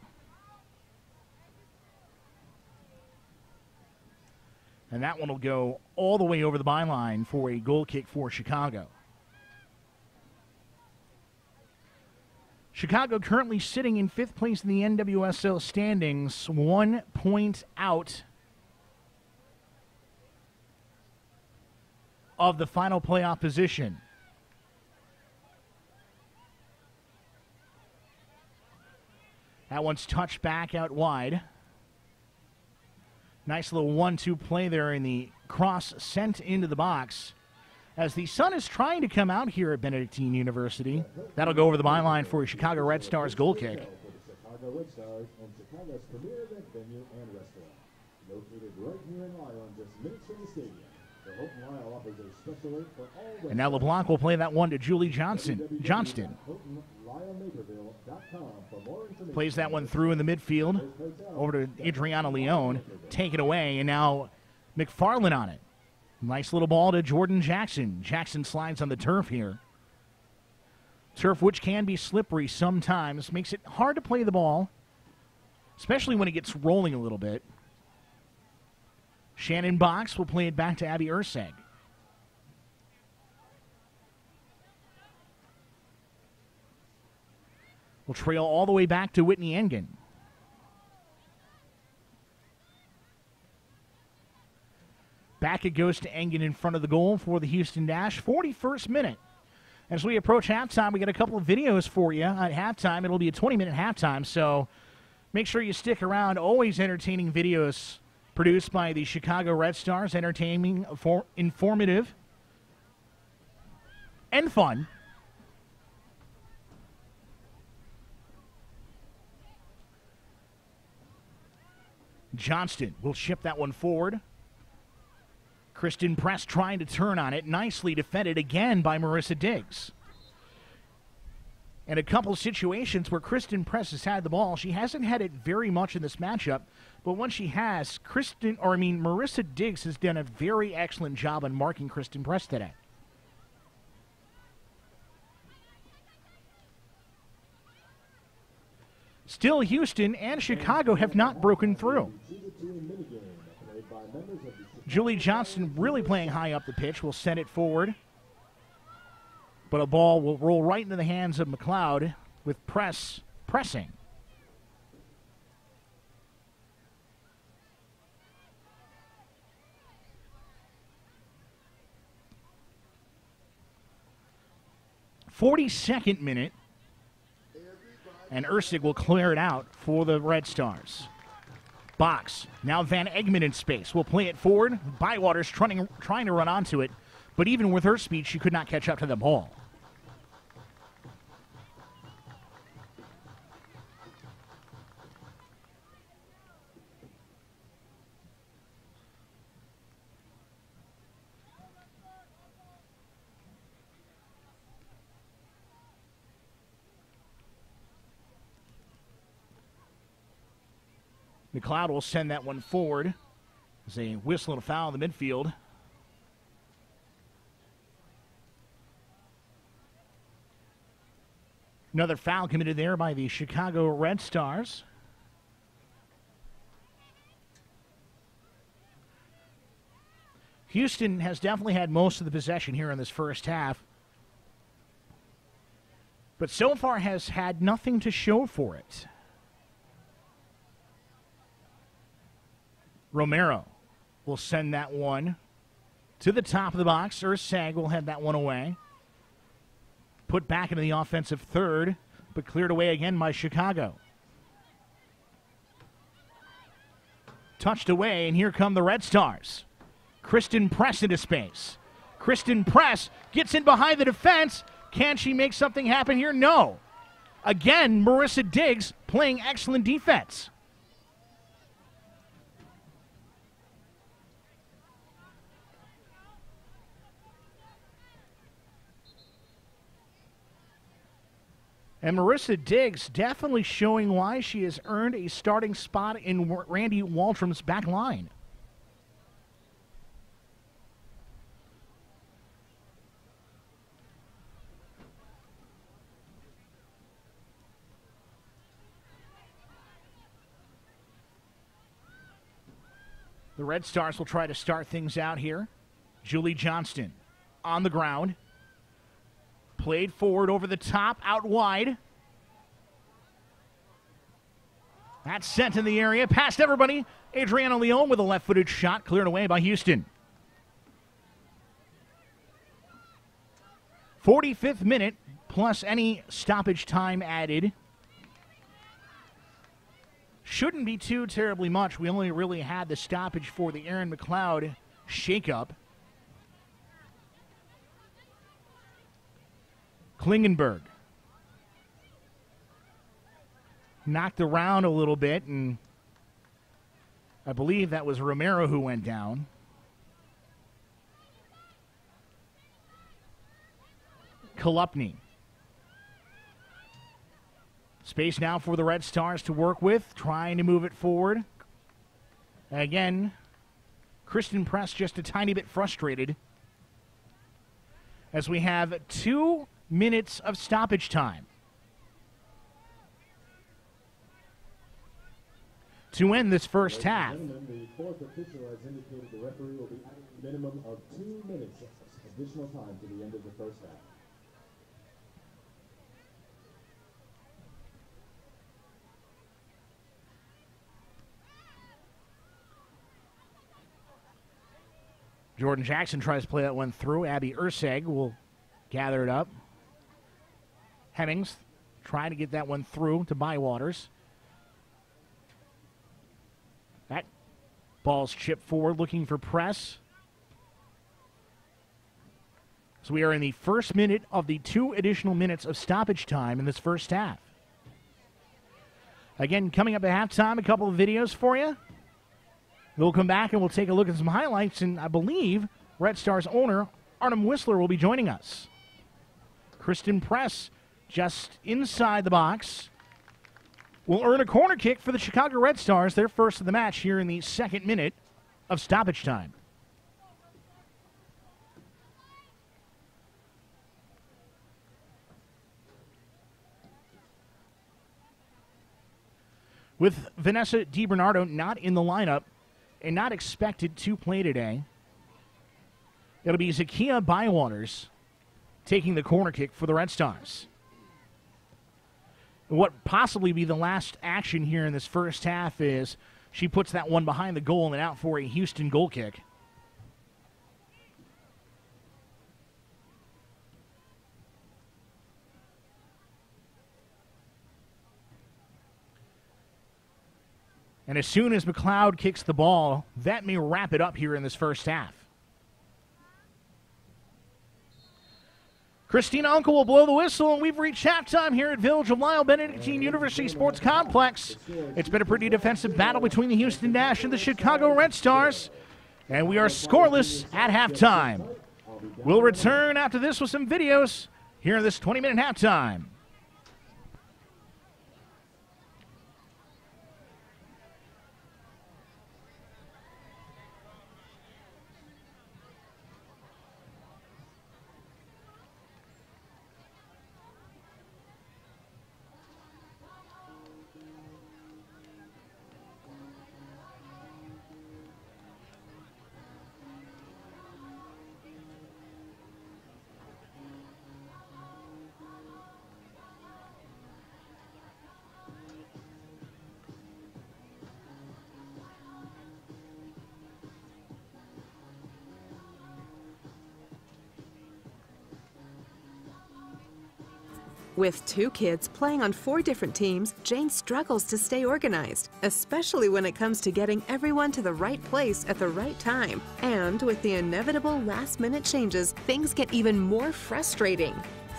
And that one will go all the way over the byline for a goal kick for Chicago. Chicago currently sitting in 5th place in the NWSL standings, 1 point out of the final playoff position. That one's touched back out wide. Nice little 1-2 play there in the cross sent into the box. As the sun is trying to come out here at Benedictine University. That'll go over the byline for a Chicago Red Stars goal kick. Chicago Red Stars and Chicago's premier event venue and restaurant. Located right here in Lisle, just minutes from the stadium. The Houghton Lisle offers a special rate for all. And now LeBlanc will play that one to Julie Johnston. Plays that one through in the midfield. Over to Adriana Leone. Take it away, and now McFarland on it. Nice little ball to Jordan Jackson. Jackson slides on the turf here. Turf which can be slippery sometimes. Makes it hard to play the ball, especially when it gets rolling a little bit. Shannon Box will play it back to Abby Urseg. Will trail all the way back to Whitney Engen. Back it goes to Engen in front of the goal for the Houston Dash. 41st minute. As we approach halftime, we got a couple of videos for you at halftime. It'll be a 20-minute halftime, so make sure you stick around. Always entertaining videos produced by the Chicago Red Stars. Entertaining, informative, and fun. Johnston will ship that one forward. Kristen Press trying to turn on it. Nicely defended again by Marissa Diggs. And a couple situations where Kristen Press has had the ball. She hasn't had it very much in this matchup, but when she has, Marissa Diggs has done a very excellent job on marking Kristen Press today. Still, Houston and Chicago have not broken through. Julie Johnson really playing high up the pitch, will send it forward. But a ball will roll right into the hands of McLeod with pressing. "42nd minute, and Ursig will clear it out for the Red Stars. Box, now Van Egmond in space. Will play it forward. Bywater's trying to run onto it, but even with her speed, she could not catch up to the ball. McLeod will send that one forward as they whistle and foul in the midfield. Another foul committed there by the Chicago Red Stars. Houston has definitely had most of the possession here in this first half, but so far has had nothing to show for it. Romero will send that one to the top of the box. Ursag will head that one away. Put back into the offensive third, but cleared away again by Chicago. Touched away, and here come the Red Stars. Kristen Press into space. Kristen Press gets in behind the defense. Can she make something happen here? No. Again, Marissa Diggs playing excellent defense. And Marissa Diggs definitely showing why she has earned a starting spot in Randy Waldrom's back line. The Red Stars will try to start things out here. Julie Johnston on the ground. Played forward over the top, out wide. That's sent in the area, past everybody. Adriana Leone with a left-footed shot, cleared away by Houston. 45th minute, plus any stoppage time added. Shouldn't be too terribly much. We only really had the stoppage for the Aaron McLeod shakeup. Klingenberg knocked around a little bit, and I believe that was Romero who went down. Kolupny. Space now for the Red Stars to work with, trying to move it forward. Again, Kristen Press just a tiny bit frustrated as we have 2 minutes of stoppage time to end this first half. The fourth official has indicated the referee will be adding a minimum of 2 minutes of additional time to the end of the first half. Jordan Jackson tries to play that one through. Abby Urseg will gather it up. Hemmings trying to get that one through to Bywaters. That ball's chipped forward, looking for Press. So we are in the first minute of the 2 additional minutes of stoppage time in this first half. Again, coming up at halftime, a couple of videos for you. We'll come back and we'll take a look at some highlights, and I believe Red Stars owner Artem Whistler will be joining us. Kristen Press just inside the box. Will earn a corner kick for the Chicago Red Stars, their first of the match here in the second minute of stoppage time. With Vanessa DiBernardo not in the lineup and not expected to play today, it'll be Zakia Bywaters taking the corner kick for the Red Stars. What possibly be the last action here in this first half is she puts that one behind the goal and out for a Houston goal kick. And as soon as McLeod kicks the ball, that may wrap it up here in this first half. Christina Uncle will blow the whistle, and we've reached halftime here at Village of Lisle Benedictine University Sports Complex. It's been a pretty defensive battle between the Houston Dash and the Chicago Red Stars, and we are scoreless at halftime. We'll return after this with some videos here in this 20-minute halftime. With two kids playing on 4 different teams, Jane struggles to stay organized, especially when it comes to getting everyone to the right place at the right time. And with the inevitable last-minute changes, things get even more frustrating.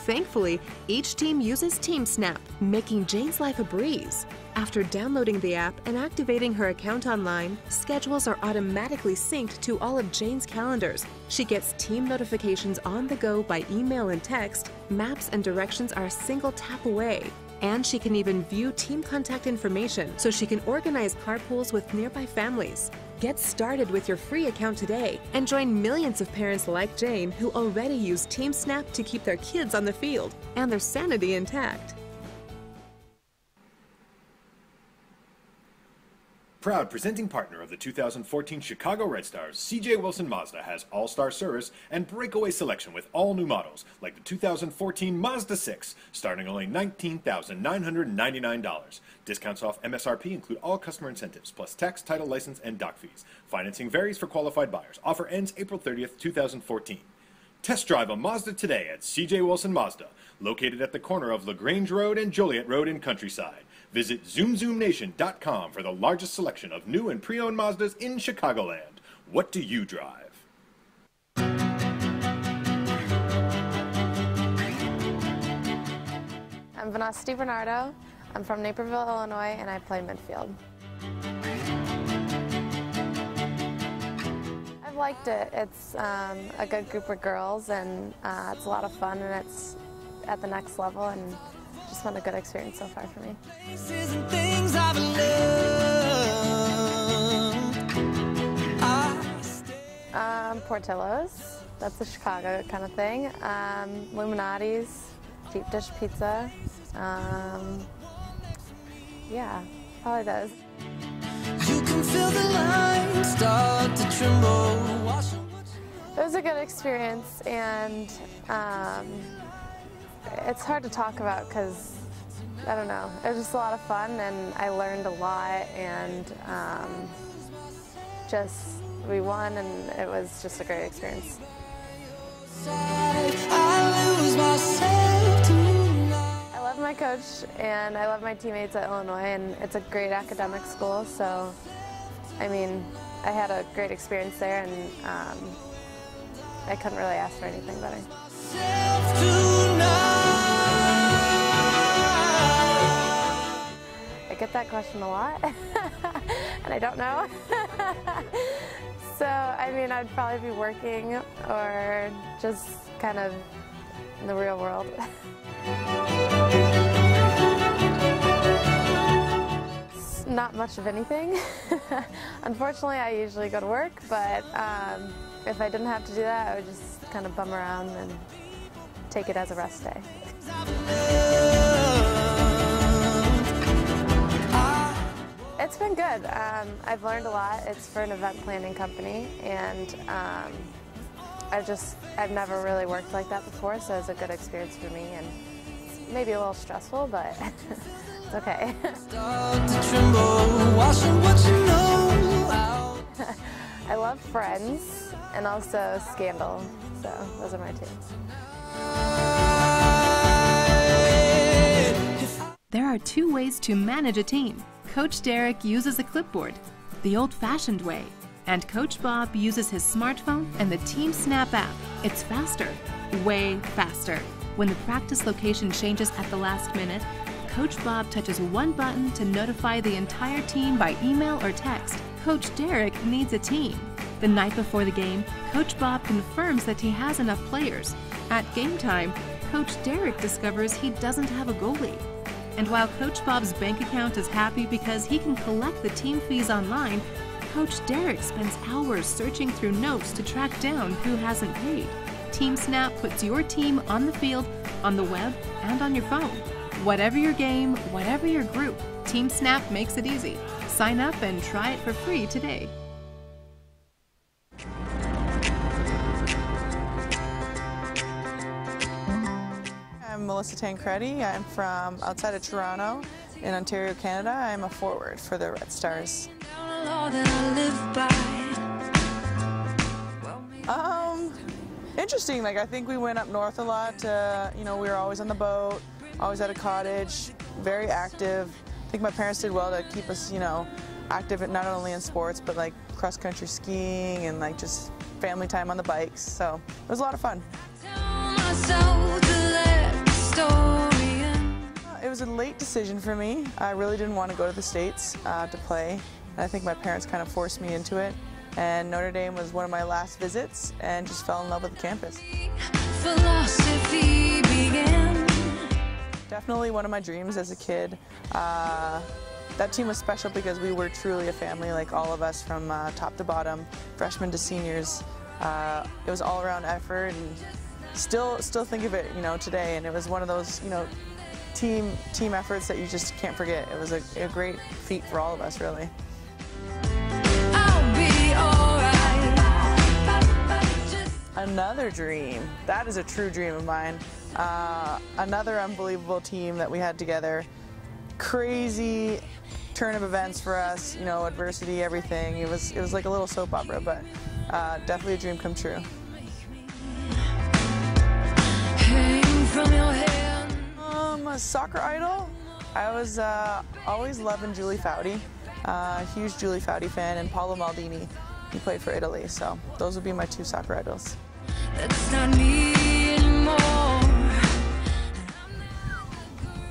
Thankfully, each team uses TeamSnap, making Jane's life a breeze. After downloading the app and activating her account online, schedules are automatically synced to all of Jane's calendars. She gets team notifications on the go by email and text. Maps and directions are a single tap away. And she can even view team contact information so she can organize carpools with nearby families. Get started with your free account today and join millions of parents like Jane who already use TeamSnap to keep their kids on the field and their sanity intact. Proud presenting partner of the 2014 Chicago Red Stars, CJ Wilson Mazda has all-star service and breakaway selection with all new models, like the 2014 Mazda 6, starting only $19,999. Discounts off MSRP include all customer incentives, plus tax, title, license, and dock fees. Financing varies for qualified buyers. Offer ends April 30th, 2014. Test drive a Mazda today at CJ Wilson Mazda, located at the corner of LaGrange Road and Joliet Road in Countryside. Visit ZoomZoomNation.com for the largest selection of new and pre-owned Mazdas in Chicagoland. What do you drive? I'm Vanessa DiBernardo. I'm from Naperville, Illinois, and I play midfield. I've liked it. It's a good group of girls, and it's a lot of fun, and it's at the next level, and just been a good experience so far for me. Portillo's, that's the Chicago kind of thing. Illuminati's, deep dish pizza. Yeah, probably those. You can feel the line start to tremble. It was a good experience, and it's hard to talk about because, I don't know, it was just a lot of fun, and I learned a lot, and we won, and it was just a great experience. I love my coach, and I love my teammates at Illinois, and it's a great academic school, so, I mean, I had a great experience there, and I couldn't really ask for anything better. I get that question a lot, and I don't know. So, I mean, I'd probably be working or just kind of in the real world. not much of anything. Unfortunately, I usually go to work, but if I didn't have to do that, I would just kind of bum around and take it as a rest day. It's been good. I've learned a lot. It's for an event planning company, and I've never really worked like that before, so it's a good experience for me, and it's maybe a little stressful, but it's okay. I love Friends and also Scandal, so those are my two. There are two ways to manage a team. Coach Derek uses a clipboard, the old-fashioned way, and Coach Bob uses his smartphone and the Team Snap app. It's faster, way faster. When the practice location changes at the last minute, Coach Bob touches one button to notify the entire team by email or text. Coach Derek needs a team. The night before the game, Coach Bob confirms that he has enough players. At game time, Coach Derek discovers he doesn't have a goalie. And while Coach Bob's bank account is happy because he can collect the team fees online, Coach Derek spends hours searching through notes to track down who hasn't paid. Team Snap puts your team on the field, on the web, and on your phone. Whatever your game, whatever your group, Team Snap makes it easy. Sign up and try it for free today. I'm Melissa Tancredi. I'm from outside of Toronto in Ontario, Canada. I'm a forward for the Red Stars. Interesting. Like, I think we went up north a lot. We were always on the boat, always at a cottage, very active. I think my parents did well to keep us, active not only in sports, but like cross-country skiing and like just family time on the bikes. So it was a lot of fun. It was a late decision for me. I really didn't want to go to the States to play. And I think my parents kind of forced me into it. And Notre Dame was one of my last visits and just fell in love with the campus. Definitely one of my dreams as a kid. That team was special because we were truly a family, like all of us from top to bottom, freshmen to seniors. It was all around effort, and still think of it, today. And it was one of those, team efforts that you just can't forget. It was a great feat for all of us, really. Another dream. That is a true dream of mine. Another unbelievable team that we had together. Crazy turn of events for us, adversity, everything. It was like a little soap opera, but definitely a dream come true. A soccer idol? I was always loving Julie Foudy. Huge Julie Foudy fan, and Paolo Maldini. He played for Italy, so those would be my two soccer idols. That's not me anymore.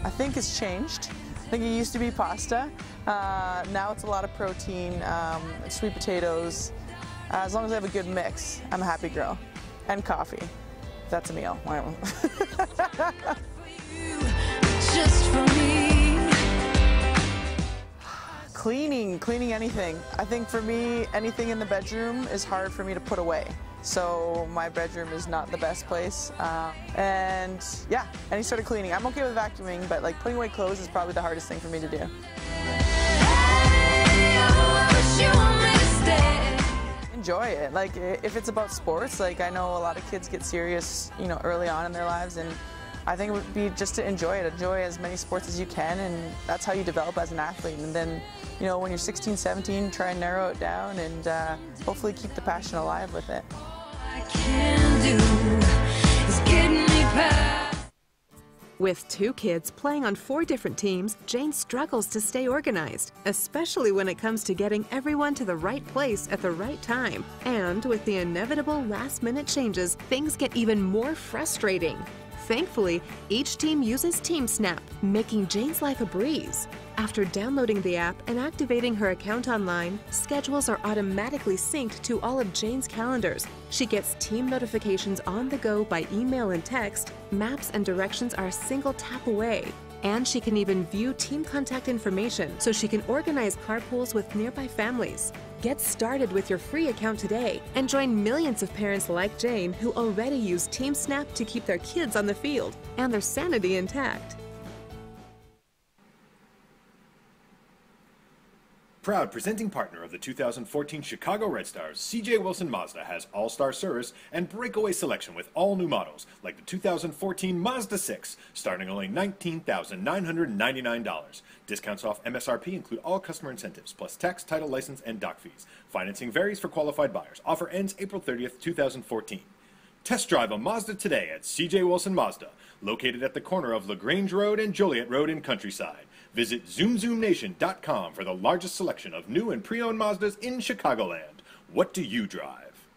I think it's changed. I think it used to be pasta. Now it's a lot of protein, sweet potatoes. As long as I have a good mix, I'm a happy girl. And coffee. That's a meal. Just for me. Cleaning anything. I think for me, anything in the bedroom is hard for me to put away. So my bedroom is not the best place. And yeah, any sort of cleaning. I'm okay with vacuuming, but like putting away clothes is probably the hardest thing for me to do. Enjoy it. Like if it's about sports, like I know a lot of kids get serious, early on in their lives, and I think it would be just to enjoy it. Enjoy as many sports as you can, and that's how you develop as an athlete. And then, when you're 16, 17, try and narrow it down and hopefully keep the passion alive with it. With two kids playing on 4 different teams, Jane struggles to stay organized, especially when it comes to getting everyone to the right place at the right time. And with the inevitable last-minute changes, things get even more frustrating. Thankfully, each team uses Team Snap, making Jane's life a breeze. After downloading the app and activating her account online, schedules are automatically synced to all of Jane's calendars. She gets team notifications on the go by email and text. Maps and directions are a single tap away. And she can even view team contact information so she can organize carpools with nearby families. Get started with your free account today and join millions of parents like Jane who already use TeamSnap to keep their kids on the field and their sanity intact. Proud presenting partner of the 2014 Chicago Red Stars, CJ Wilson Mazda has all-star service and breakaway selection with all new models like the 2014 Mazda 6, starting only $19,999. Discounts off MSRP include all customer incentives, plus tax, title, license, and dock fees. Financing varies for qualified buyers. Offer ends April 30th, 2014. Test drive a Mazda today at CJ Wilson Mazda, located at the corner of LaGrange Road and Joliet Road in Countryside. Visit ZoomZoomNation.com for the largest selection of new and pre-owned Mazdas in Chicagoland. What do you drive?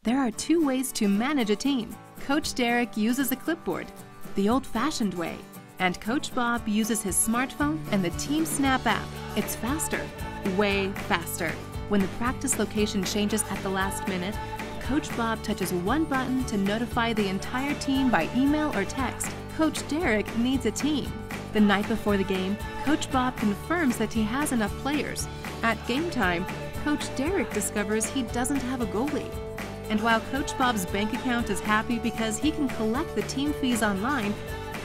There are two ways to manage a team. Coach Derek uses a clipboard, the old-fashioned way, and Coach Bob uses his smartphone and the TeamSnap app. It's faster, way faster. When the practice location changes at the last minute, Coach Bob touches one button to notify the entire team by email or text. Coach Derek needs a team. The night before the game, Coach Bob confirms that he has enough players. At game time, Coach Derek discovers he doesn't have a goalie. And while Coach Bob's bank account is happy because he can collect the team fees online,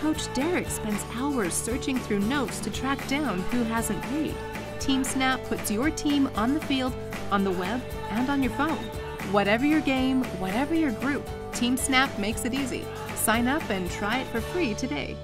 Coach Derek spends hours searching through notes to track down who hasn't paid. TeamSnap puts your team on the field, on the web, and on your phone. Whatever your game, whatever your group, TeamSnap makes it easy. Sign up and try it for free today.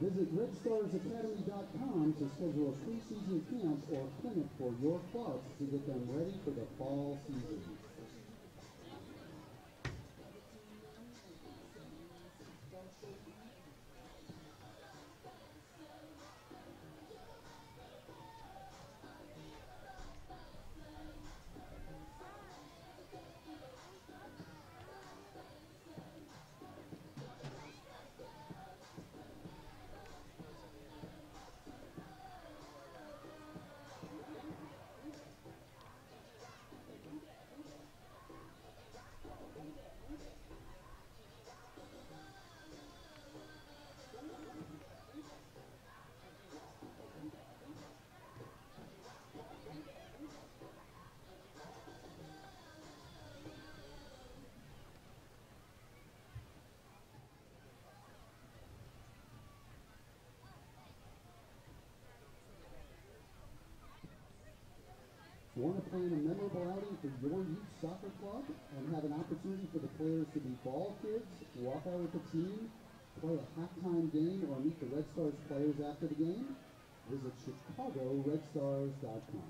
Visit RedStarsAcademy.com to schedule a preseason camp or clinic for your clubs to get them ready for the fall season. Want to plan a memorable outing for your youth soccer club and have an opportunity for the players to be ball kids, walk out with the team, play a halftime game, or meet the Red Stars players after the game? Visit ChicagoRedStars.com.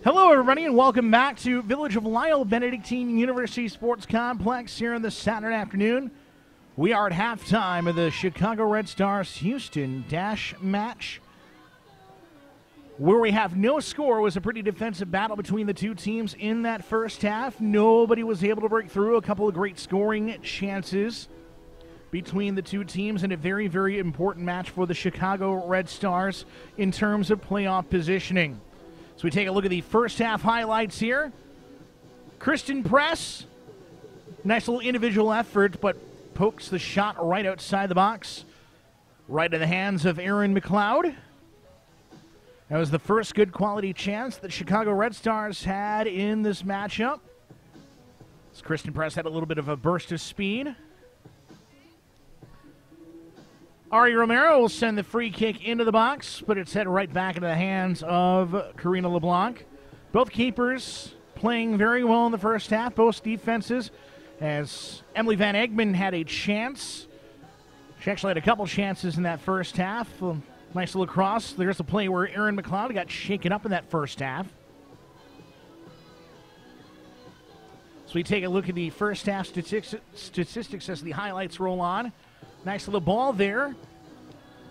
Hello, everybody, and welcome back to Village of Lisle Benedictine University Sports Complex here on this Saturday afternoon. We are at halftime of the Chicago Red Stars Houston Dash match. Where we have no score was a pretty defensive battle between the two teams in that first half. Nobody was able to break through. A couple of great scoring chances between the two teams, and a very, very important match for the Chicago Red Stars in terms of playoff positioning. So we take a look at the first half highlights here. Kristen Press, nice little individual effort, but pokes the shot right outside the box, right in the hands of Aaron McLeod. That was the first good quality chance that Chicago Red Stars had in this matchup. As Kristen Press had a little bit of a burst of speed. Ari Romero will send the free kick into the box, but it's headed right back into the hands of Karina LeBlanc. Both keepers playing very well in the first half, both defenses, as Emily Van Egmond had a chance. She actually had a couple chances in that first half. Nice little cross. There's a play where Aaron McLeod got shaken up in that first half. So we take a look at the first half statistics as the highlights roll on. Nice little ball there,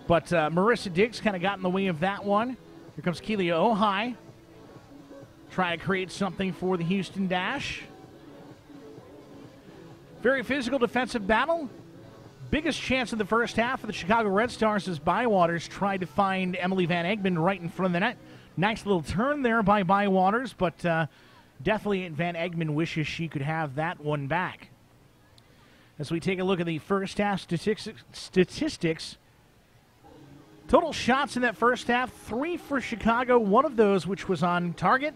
but Marissa Diggs kind of got in the way of that one. Here comes Keelia Ohai, trying to create something for the Houston Dash. Very physical defensive battle. Biggest chance in the first half of the Chicago Red Stars as Bywaters tried to find Emily Van Egmond right in front of the net. Nice little turn there by Bywaters, but definitely Van Egmond wishes she could have that one back. As we take a look at the first half statistics, total shots in that first half, 3 for Chicago, one of those which was on target,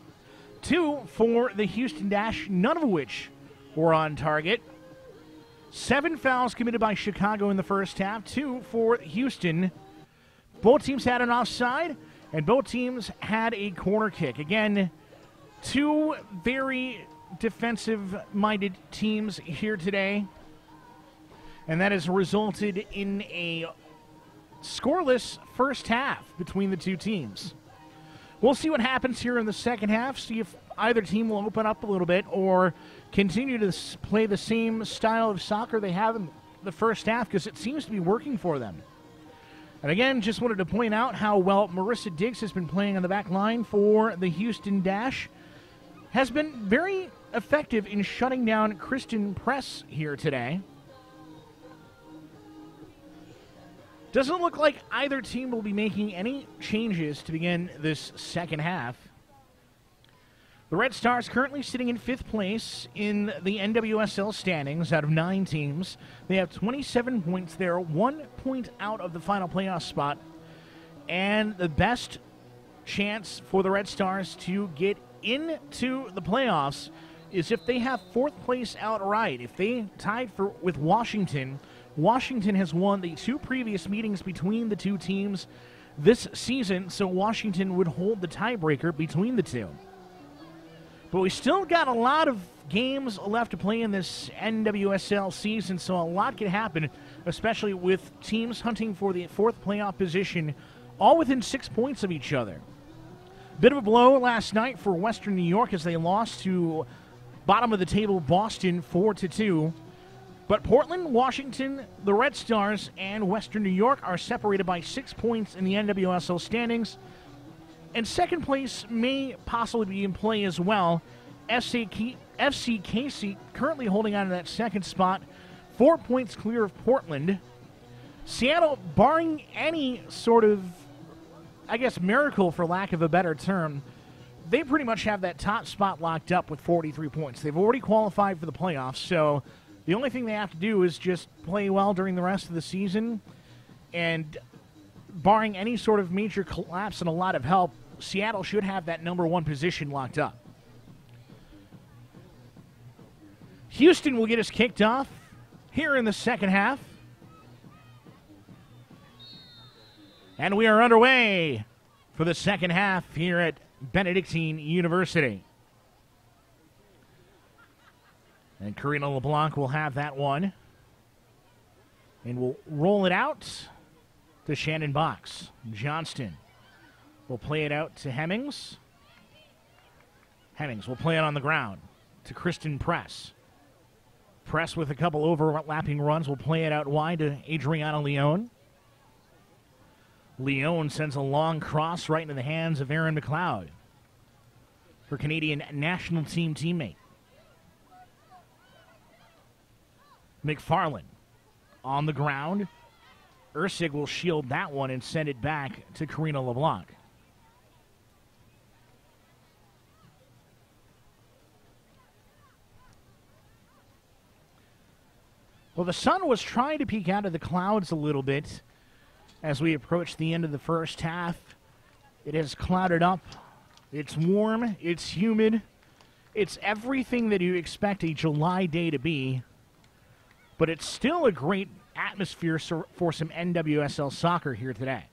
2 for the Houston Dash, none of which were on target. 7 fouls committed by Chicago in the first half, 2 for Houston. Both teams had an offside, And both teams had a corner kick. Again, two very defensive-minded teams here today. And that has resulted in a scoreless first half between the two teams. We'll see what happens here in the second half, see if either team will open up a little bit or continue to play the same style of soccer they have in the first half, because it seems to be working for them. And again, just wanted to point out how well Marissa Diggs has been playing on the back line for the Houston Dash. Has been very effective in shutting down Kristen Press here today. Doesn't look like either team will be making any changes to begin this second half. The Red Stars currently sitting in 5th place in the NWSL standings out of 9 teams. They have 27 points. They're 1 point out of the final playoff spot. And the best chance for the Red Stars to get into the playoffs is if they have 4th place outright. If they tied with Washington, Washington has won the 2 previous meetings between the two teams this season, so Washington would hold the tiebreaker between the two. But we still got a lot of games left to play in this NWSL season, so a lot can happen, especially with teams hunting for the 4th playoff position, all within 6 points of each other. Bit of a blow last night for Western New York as they lost to bottom of the table Boston 4-2. But Portland, Washington, the Red Stars, and Western New York are separated by 6 points in the NWSL standings. And second place may possibly be in play as well. FC Casey currently holding on to that second spot, 4 points clear of Portland. Seattle, barring any sort of, I guess, miracle for lack of a better term, they pretty much have that top spot locked up with 43 points. They've already qualified for the playoffs, so the only thing they have to do is just play well during the rest of the season. And barring any sort of major collapse and a lot of help, Seattle should have that number 1 position locked up. Houston will get us kicked off here in the second half. And we are underway for the second half here at Benedictine University. And Karina LeBlanc will have that one. And we'll roll it out to Shannon Box. Johnston will play it out to Hemmings. Hemmings will play it on the ground to Kristen Press. Press with a couple overlapping runs will play it out wide to Adriana Leone. Leone sends a long cross right into the hands of Aaron McLeod, her Canadian national team teammate. McFarland on the ground. Ursig will shield that one and send it back to Karina LeBlanc. Well, the sun was trying to peek out of the clouds a little bit as we approach the end of the first half. It has clouded up. It's warm. It's humid. It's everything that you expect a July day to be. But it's still a great atmosphere for some NWSL soccer here today.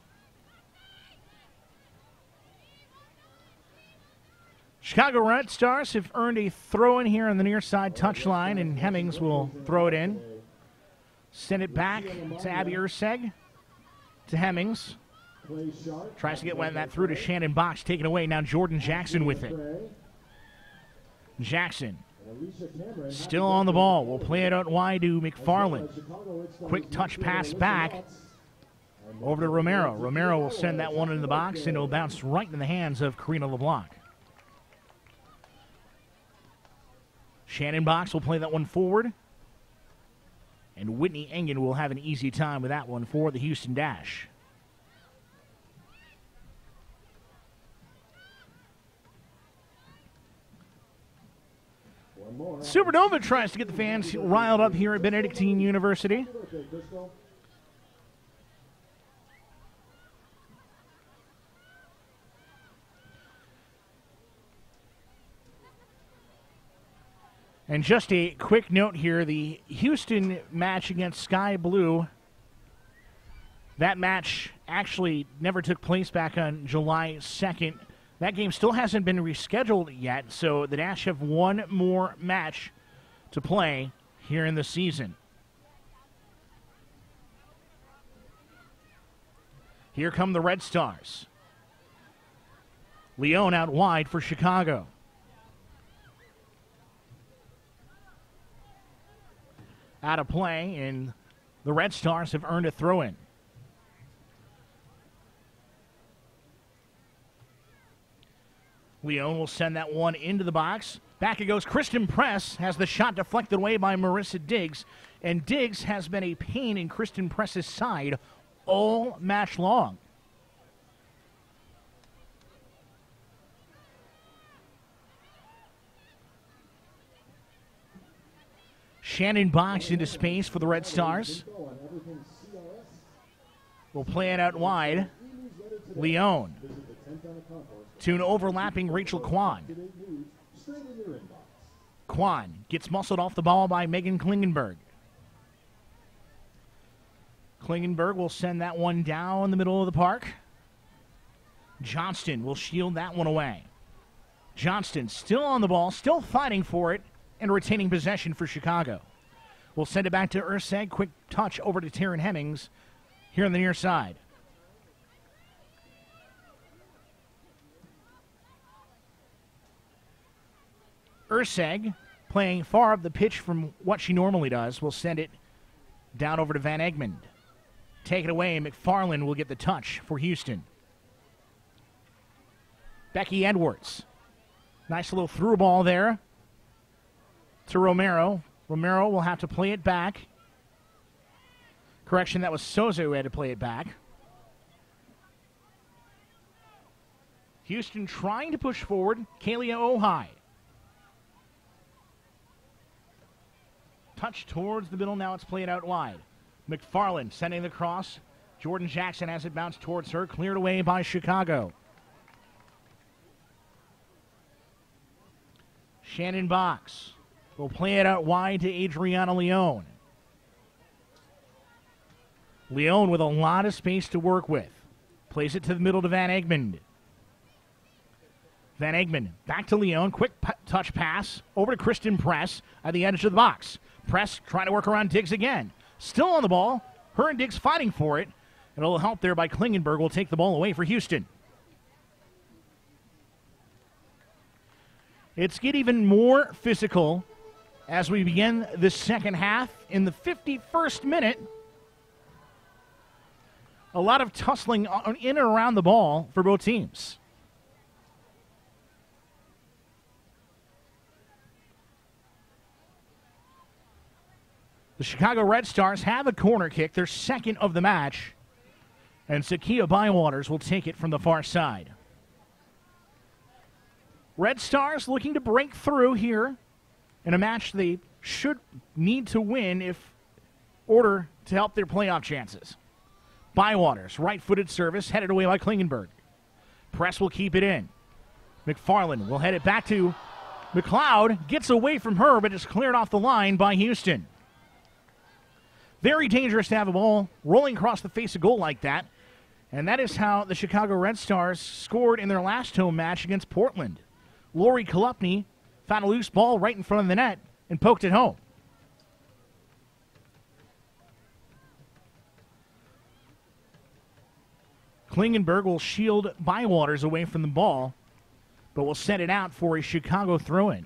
Chicago Red Stars have earned a throw-in here on the near side touchline, and Hemmings will throw it in. Send it back to Abby Urseg, to Hemmings. Tries to get that through to Shannon Box, taken away. Now Jordan Jackson with it. Jackson still on the ball. We'll play it out wide to McFarland. Quick touch pass back over to Romero. Romero will send that one into the box, and it'll bounce right in the hands of Karina LeBlanc. Shannon Box will play that one forward. And Whitney Engen will have an easy time with that one for the Houston Dash. Supernova tries to get the fans riled up here at Benedictine University. And just a quick note here, the Houston match against Sky Blue That match actually never took place back on July 2nd. That game still hasn't been rescheduled yet, so the Dash have one more match to play here in the season. Here come the Red Stars. Leone out wide for Chicago. Out of play, and the Red Stars have earned a throw-in. Leone will send that one into the box. Back it goes. Kristen Press has the shot deflected away by Marissa Diggs, and Diggs has been a pain in Kristen Press's side all match long. Shannon Box into space for the Red Stars. Will play it out wide. Leone to an overlapping Rachel Kwan. Kwan gets muscled off the ball by Megan Klingenberg. Klingenberg will send that one down the middle of the park. Johnston will shield that one away. Johnston still on the ball, still fighting for it, and retaining possession for Chicago. We'll send it back to Urseg. Quick touch over to Taryn Hemmings here on the near side. Urseg, playing far up the pitch from what she normally does, will send it down over to Van Egmond. Take it away, McFarland will get the touch for Houston. Becky Edwards. Nice little through ball there to Romero. Romero will have to play it back. Correction, that was Souza who had to play it back. Houston trying to push forward. Kalia Ohai. Touch towards the middle, now it's played out wide. McFarland sending the cross. Jordan Jackson has it bounced towards her, cleared away by Chicago. Shannon Box will play it out wide to Adriana Leone. Leone with a lot of space to work with. Plays it to the middle to Van Egmond. Van Egmond back to Leone. Quick touch pass over to Kristen Press at the edge of the box. Press trying to work around Diggs again. Still on the ball. Her and Diggs fighting for it. And a little help there by Klingenberg will take the ball away for Houston. It's get even more physical as we begin the second half. In the 51st minute, a lot of tussling in and around the ball for both teams. The Chicago Red Stars have a corner kick, their second of the match, and Sakia Bywaters will take it from the far side. Red Stars looking to break through here in a match they should need to win if order to help their playoff chances. Bywaters, right-footed service, headed away by Klingenberg. Press will keep it in. McFarland will head it back to McLeod, gets away from her, but is cleared off the line by Houston. Very dangerous to have a ball rolling across the face of goal like that. And that is how the Chicago Red Stars scored in their last home match against Portland. Lori Kolupny found a loose ball right in front of the net and poked it home. Klingenberg will shield Bywaters away from the ball, but will send it out for a Chicago throw-in.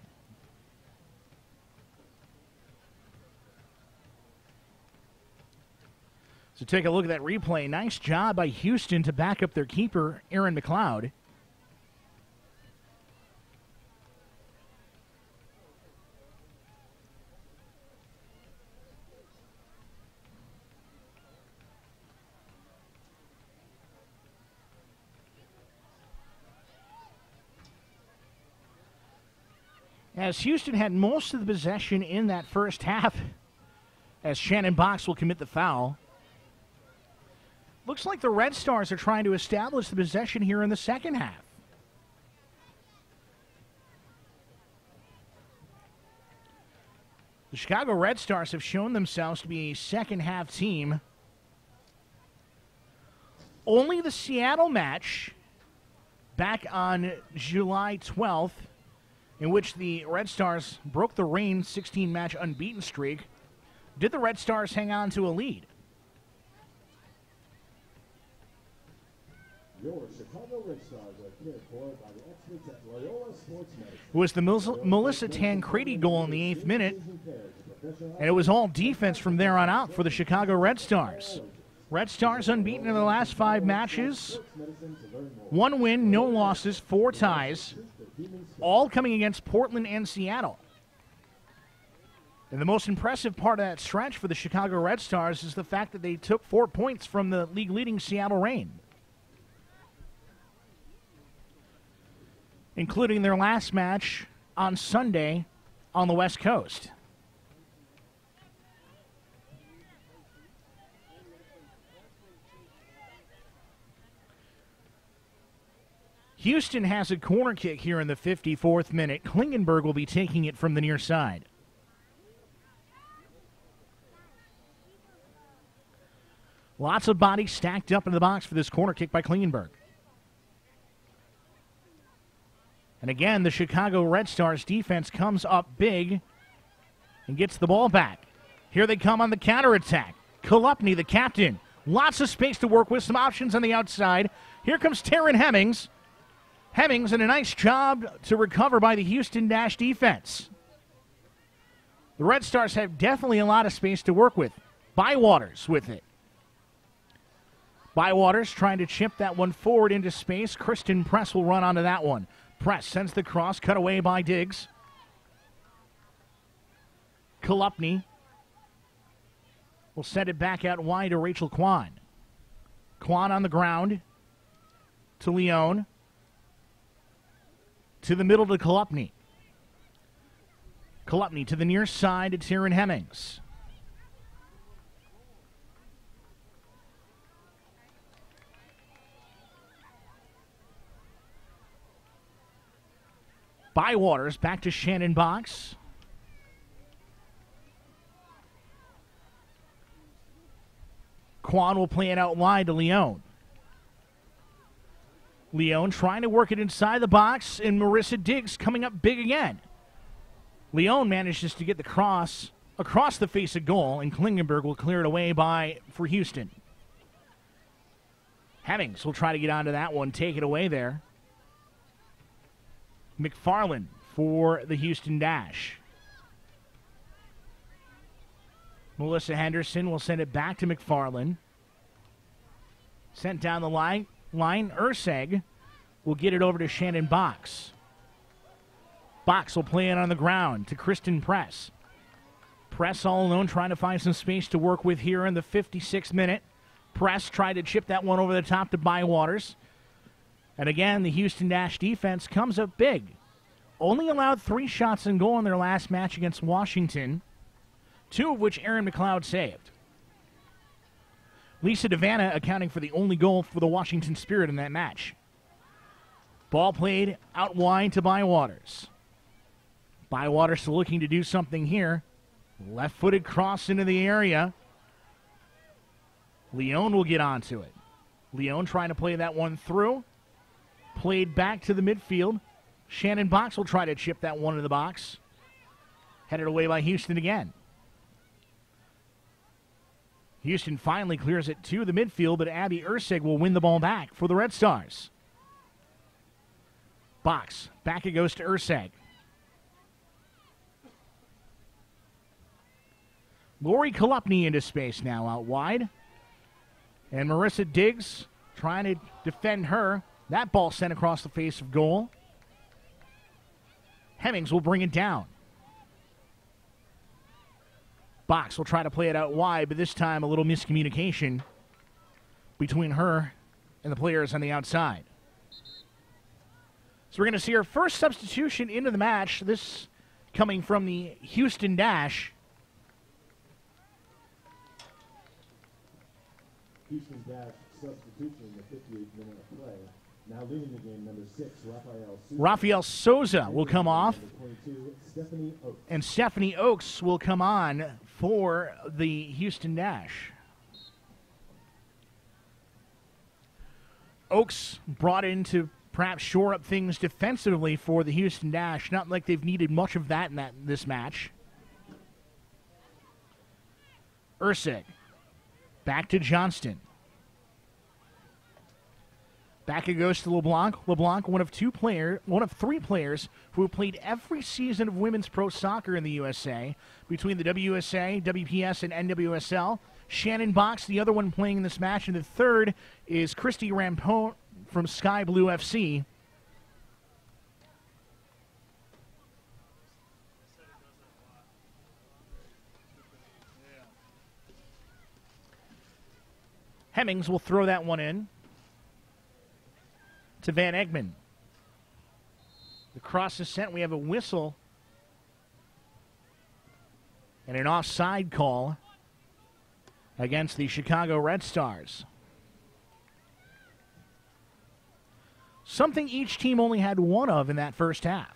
So take a look at that replay. Nice job by Houston to back up their keeper, Aaron McLeod. As Houston had most of the possession in that first half, as Shannon Box will commit the foul. Looks like the Red Stars are trying to establish the possession here in the second half. The Chicago Red Stars have shown themselves to be a second half team only the Seattle match back on July 12th, in which the Red Stars broke the Reign 16-match unbeaten streak, did the Red Stars hang on to a lead. Your Chicago Red Stars are cared for by the experts at Loyola Sports Medicine. It was the Melissa Tancredi goal in the 8th minute, and it was all defense from there on out for the Chicago Red Stars. Red Stars unbeaten in the last 5 matches. 1 win, no losses, 4 ties, all coming against Portland and Seattle. And the most impressive part of that stretch for the Chicago Red Stars is the fact that they took 4 points from the league-leading Seattle Reign, including their last match on Sunday on the West Coast. Houston has a corner kick here in the 54th minute. Klingenberg will be taking it from the near side. Lots of bodies stacked up into the box for this corner kick by Klingenberg. And again, the Chicago Red Stars defense comes up big and gets the ball back. Here they come on the counterattack. Kolupny, the captain. Lots of space to work with, some options on the outside. Here comes Taryn Hemmings. Hemmings, and a nice job to recover by the Houston Dash defense. The Red Stars have definitely a lot of space to work with. Bywaters with it. Bywaters trying to chip that one forward into space. Kristen Press will run onto that one. Press sends the cross, cut away by Diggs. Kolupny will send it back out wide to Rachel Kwan. Kwan on the ground to Leone. To the middle to Kolupny. Kolupny to the near side to Taryn Hemmings. Bywaters back to Shannon Box. Kwan will play it out wide to Leone. Leone trying to work it inside the box, and Marissa Diggs coming up big again. Leone manages to get the cross across the face of goal, and Klingenberg will clear it away for Houston. Hemmings will try to get onto that one, take it away there. McFarland for the Houston Dash. Melissa Henderson will send it back to McFarland. Sent down the line. Urseg will get it over to Shannon Box. Box will play it on the ground to Kristen Press. Press all alone, trying to find some space to work with here in the 56th minute. Press tried to chip that one over the top to Bywaters. And again, the Houston Dash defense comes up big. Only allowed 3 shots in goal in their last match against Washington, 2 of which Aaron McLeod saved. Lisa Devanna accounting for the only goal for the Washington Spirit in that match. Ball played out wide to Bywaters. Bywaters looking to do something here. Left-footed cross into the area. Leone will get onto it. Leone trying to play that one through. Played back to the midfield. Shannon Box will try to chip that one into the box. Headed away by Houston again. Houston finally clears it to the midfield, but Abby Ursig will win the ball back for the Red Stars. Box. Back it goes to Ursig. Lori Kolupny into space now out wide. And Marissa Diggs trying to defend her. That ball sent across the face of goal. Hemmings will bring it down. Box will try to play it out wide, but this time a little miscommunication between her and the players on the outside. So we're going to see our first substitution into the match. This coming from the Houston Dash. Houston Dash substitution in the 58th minute of play. Now leading the game, number 6, Rafael Souza will come off. And Stephanie Oakes will come on for the Houston Dash. Oaks brought in to perhaps shore up things defensively for the Houston Dash. Not like they've needed much of that in this match. Ursig. Back to Johnston. Back it goes to LeBlanc. LeBlanc, one of three players who have played every season of women's pro soccer in the USA, between the WUSA, WPS, and NWSL. Shannon Box, the other one playing in this match, and the third is Christy Rampone from Sky Blue FC. Hemmings will throw that one in to Van Egmond. The cross is sent. We have a whistle and an offside call against the Chicago Red Stars. Something each team only had one of in that first half.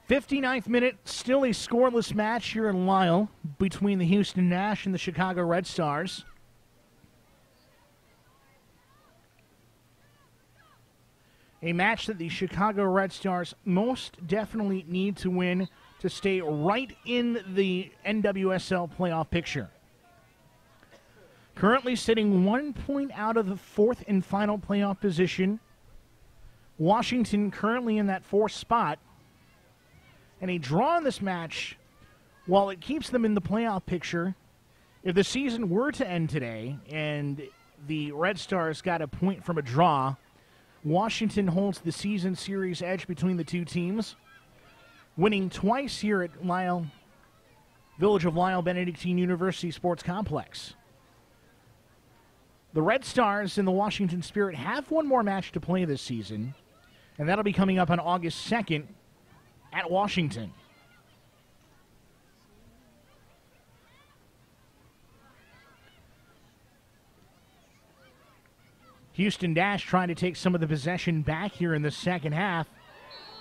'59th minute, still a scoreless match here in Lisle between the Houston Dash and the Chicago Red Stars. A match that the Chicago Red Stars most definitely need to win to stay right in the NWSL playoff picture. Currently sitting 1 point out of the fourth and final playoff position. Washington currently in that fourth spot. And a draw in this match, while it keeps them in the playoff picture, if the season were to end today and the Red Stars got a point from a draw, Washington holds the season series edge between the two teams, winning twice here at Lisle, Village of Lisle Benedictine University Sports Complex. The Red Stars and the Washington Spirit have one more match to play this season, and that'll be coming up on August 2nd at Washington. Houston Dash trying to take some of the possession back here in the second half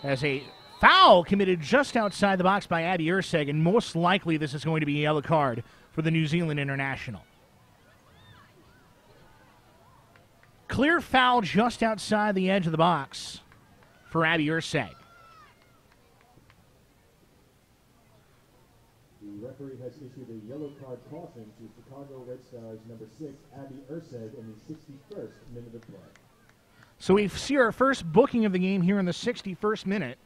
as a foul committed just outside the box by Abby Ursig, and most likely this is going to be a yellow card for the New Zealand international. Clear foul just outside the edge of the box for Abby Ursig. The referee has issued a yellow card caution to Chicago Red Stars number 6, Abby Ursig, in the 61st minute of play. So we see our first booking of the game here in the 61st minute.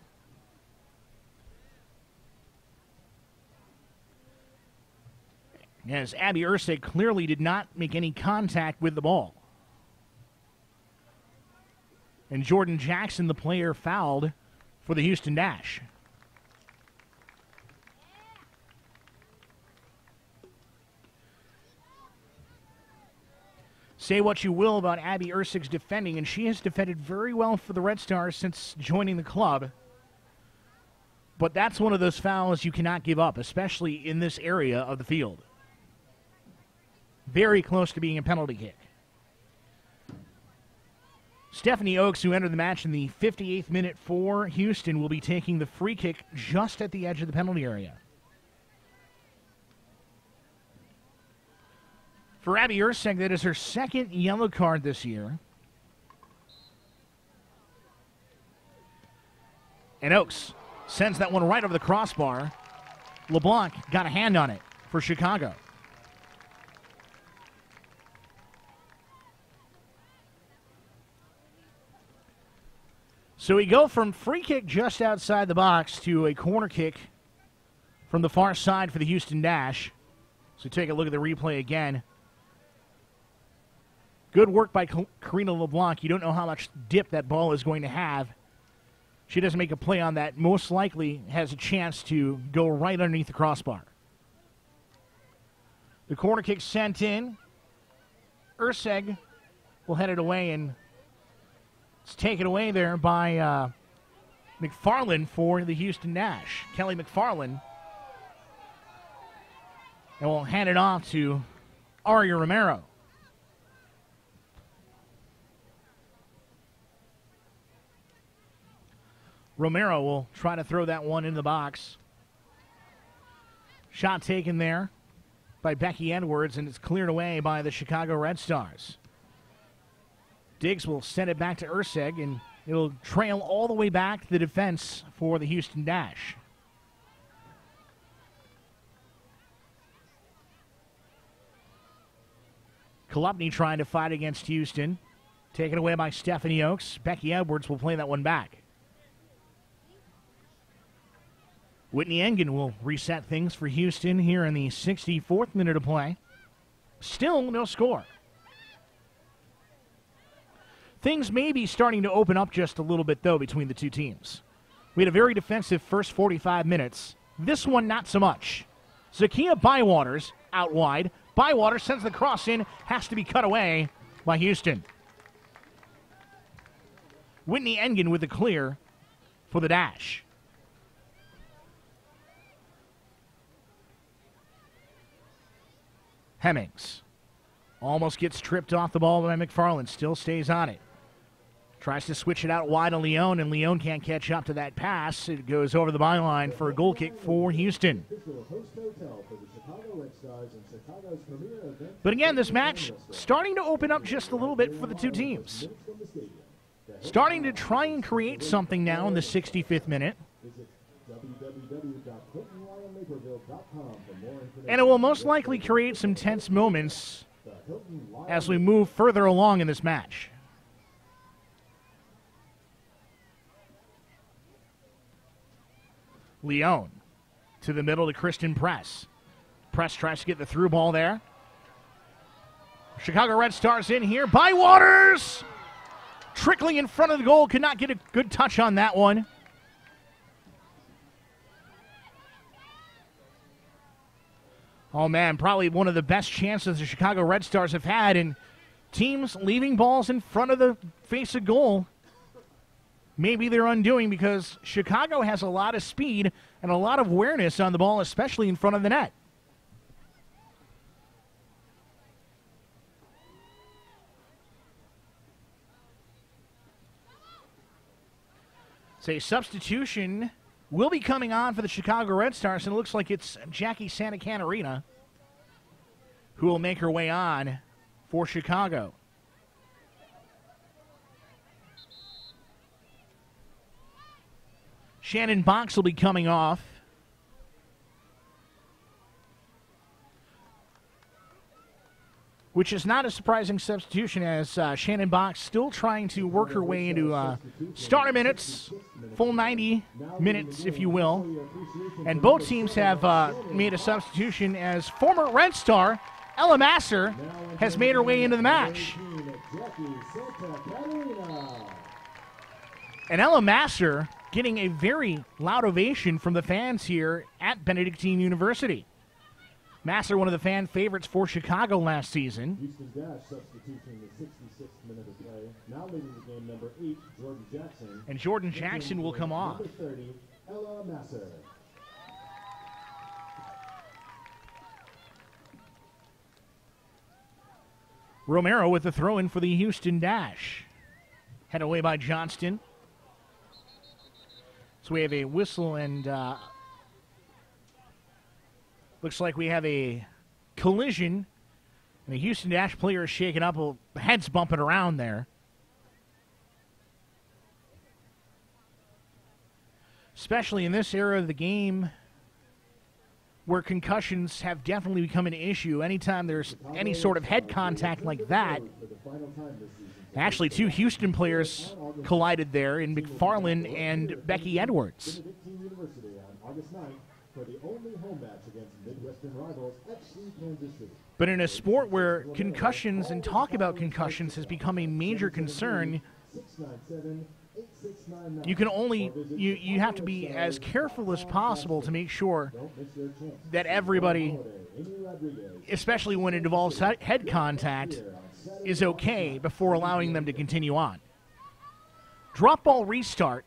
As Abby Ursig clearly did not make any contact with the ball. And Jordan Jackson, the player, fouled for the Houston Dash. Say what you will about Abby Ursig's defending, and she has defended very well for the Red Stars since joining the club. But that's one of those fouls you cannot give up, especially in this area of the field. Very close to being a penalty kick. Stephanie Oaks, who entered the match in the 58th minute for Houston, will be taking the free kick just at the edge of the penalty area. For Abby Ursig, that is her second yellow card this year. And Oaks sends that one right over the crossbar. LeBlanc got a hand on it for Chicago. So we go from free kick just outside the box to a corner kick from the far side for the Houston Dash. So take a look at the replay again. Good work by Karina LeBlanc. You don't know how much dip that ball is going to have. She doesn't make a play on that. Most likely has a chance to go right underneath the crossbar. The corner kick sent in. Ursig will head it away, and it's taken away there by McFarland for the Houston Dash. Kelly McFarland. And we'll hand it off to Aria Romero. Romero will try to throw that one in the box. Shot taken there by Becky Edwards, and it's cleared away by the Chicago Red Stars. Diggs will send it back to Urseg, and it'll trail all the way back to the defense for the Houston Dash. Kolupny trying to fight against Houston. Taken away by Stephanie Oakes. Becky Edwards will play that one back. Whitney Engen will reset things for Houston here in the 64th minute of play. Still no score. Things may be starting to open up just a little bit, though, between the two teams. We had a very defensive first 45 minutes. This one, not so much. Zakia Bywaters out wide. Bywater sends the cross in, has to be cut away by Houston. Whitney Engen with the clear for the Dash. Hemmings almost gets tripped off the ball by McFarland, still stays on it. Tries to switch it out wide on Leone, and Leone can't catch up to that pass. It goes over the byline for a goal kick for Houston. But again, this match starting to open up just a little bit for the two teams. Starting to try and create something now in the 65th minute. And it will most likely create some tense moments as we move further along in this match. Leone to the middle to Kristen Press. Press tries to get the through ball there. Chicago Red Stars in here. Bywaters! Trickling in front of the goal. Could not get a good touch on that one. Oh, man, probably one of the best chances the Chicago Red Stars have had, and teams leaving balls in front of the face of goal. Maybe they're undoing because Chicago has a lot of speed and a lot of awareness on the ball, especially in front of the net. So a substitution will be coming on for the Chicago Red Stars, and it looks like it's Jackie Santacanarina who will make her way on for Chicago. Shannon Box will be coming off. Which is not a surprising substitution, as Shannon Box still trying to work her way into starter minutes, full 90 minutes, if you will. And both teams have made a substitution, as former Red Star Ella Masser has made her way into the match. And Ella Masser getting a very loud ovation from the fans here at Benedictine University. Masser, one of the fan favorites for Chicago last season. Houston Dash substitution in the 66th minute of play. Now leading the game, number 8, Jordan Jackson. And Jordan Jackson will come off. Number 30, Ella Masser. Romero with the throw-in for the Houston Dash. Head away by Johnston. So we have a whistle, and looks like we have a collision. And the Houston Dash player is shaken up. The head's bumping around there. Especially in this era of the game where concussions have definitely become an issue. Anytime there's any sort of head contact like that. Actually, two Houston players collided there in McFarland and Becky Edwards. Benedictine University on August 9th for the only home match against Midwestern rivals FC Kansas City. But in a sport where concussions and talk about concussions has become a major concern, you can only you have to be as careful as possible to make sure that everybody, especially when it involves head contact, is okay before allowing them to continue on. Drop ball restart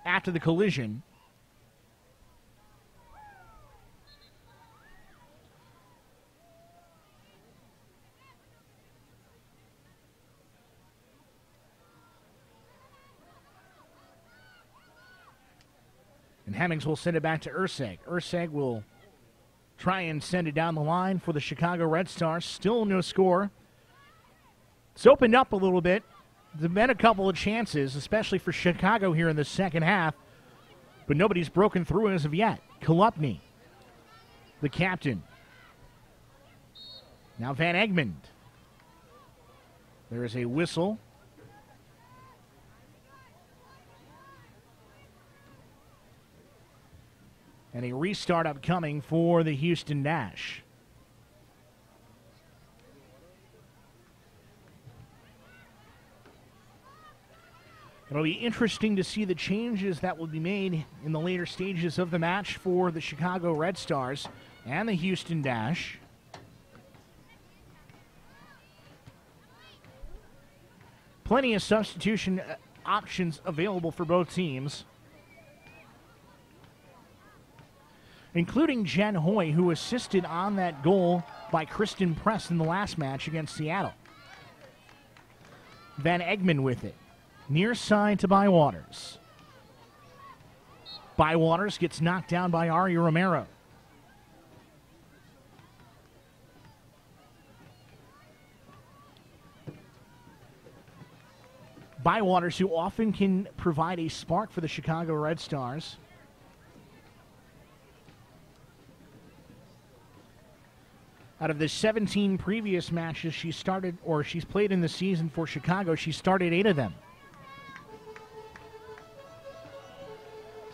after the collision. And Hemmings will send it back to Urseg. Urseg will try and send it down the line for the Chicago Red Stars. Still no score. It's opened up a little bit. There have been a couple of chances, especially for Chicago here in the second half, but nobody's broken through as of yet. Kolupny, the captain. Now Van Egmond. There is a whistle. And a restart upcoming for the Houston Dash. It'll be interesting to see the changes that will be made in the later stages of the match for the Chicago Red Stars and the Houston Dash. Plenty of substitution options available for both teams, including Jen Hoy, who assisted on that goal by Kristen Press in the last match against Seattle. Van Egmond with it. Near side to Bywaters. Bywaters gets knocked down by Ari Romero. Bywaters, who often can provide a spark for the Chicago Red Stars. Out of the 17 previous matches she's played in the season for Chicago, she started 8 of them.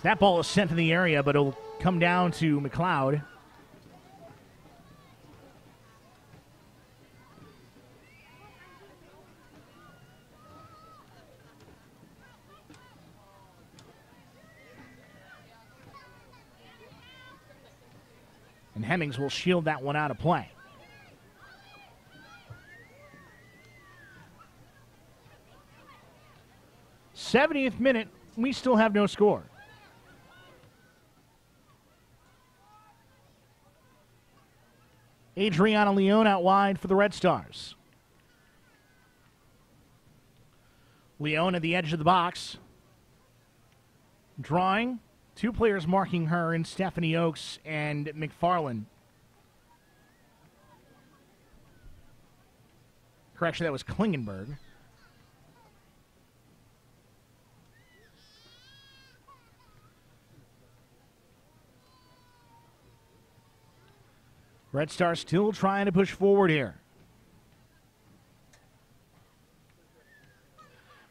That ball is sent to the area, but it'll come down to McLeod. And Hemmings will shield that one out of play. '70th minute, we still have no score. Adriana Leone out wide for the Red Stars. Leone at the edge of the box. Drawing. 2 players marking her in Stephanie Oakes and McFarland. Correction, that was Klingenberg. Red Stars still trying to push forward here.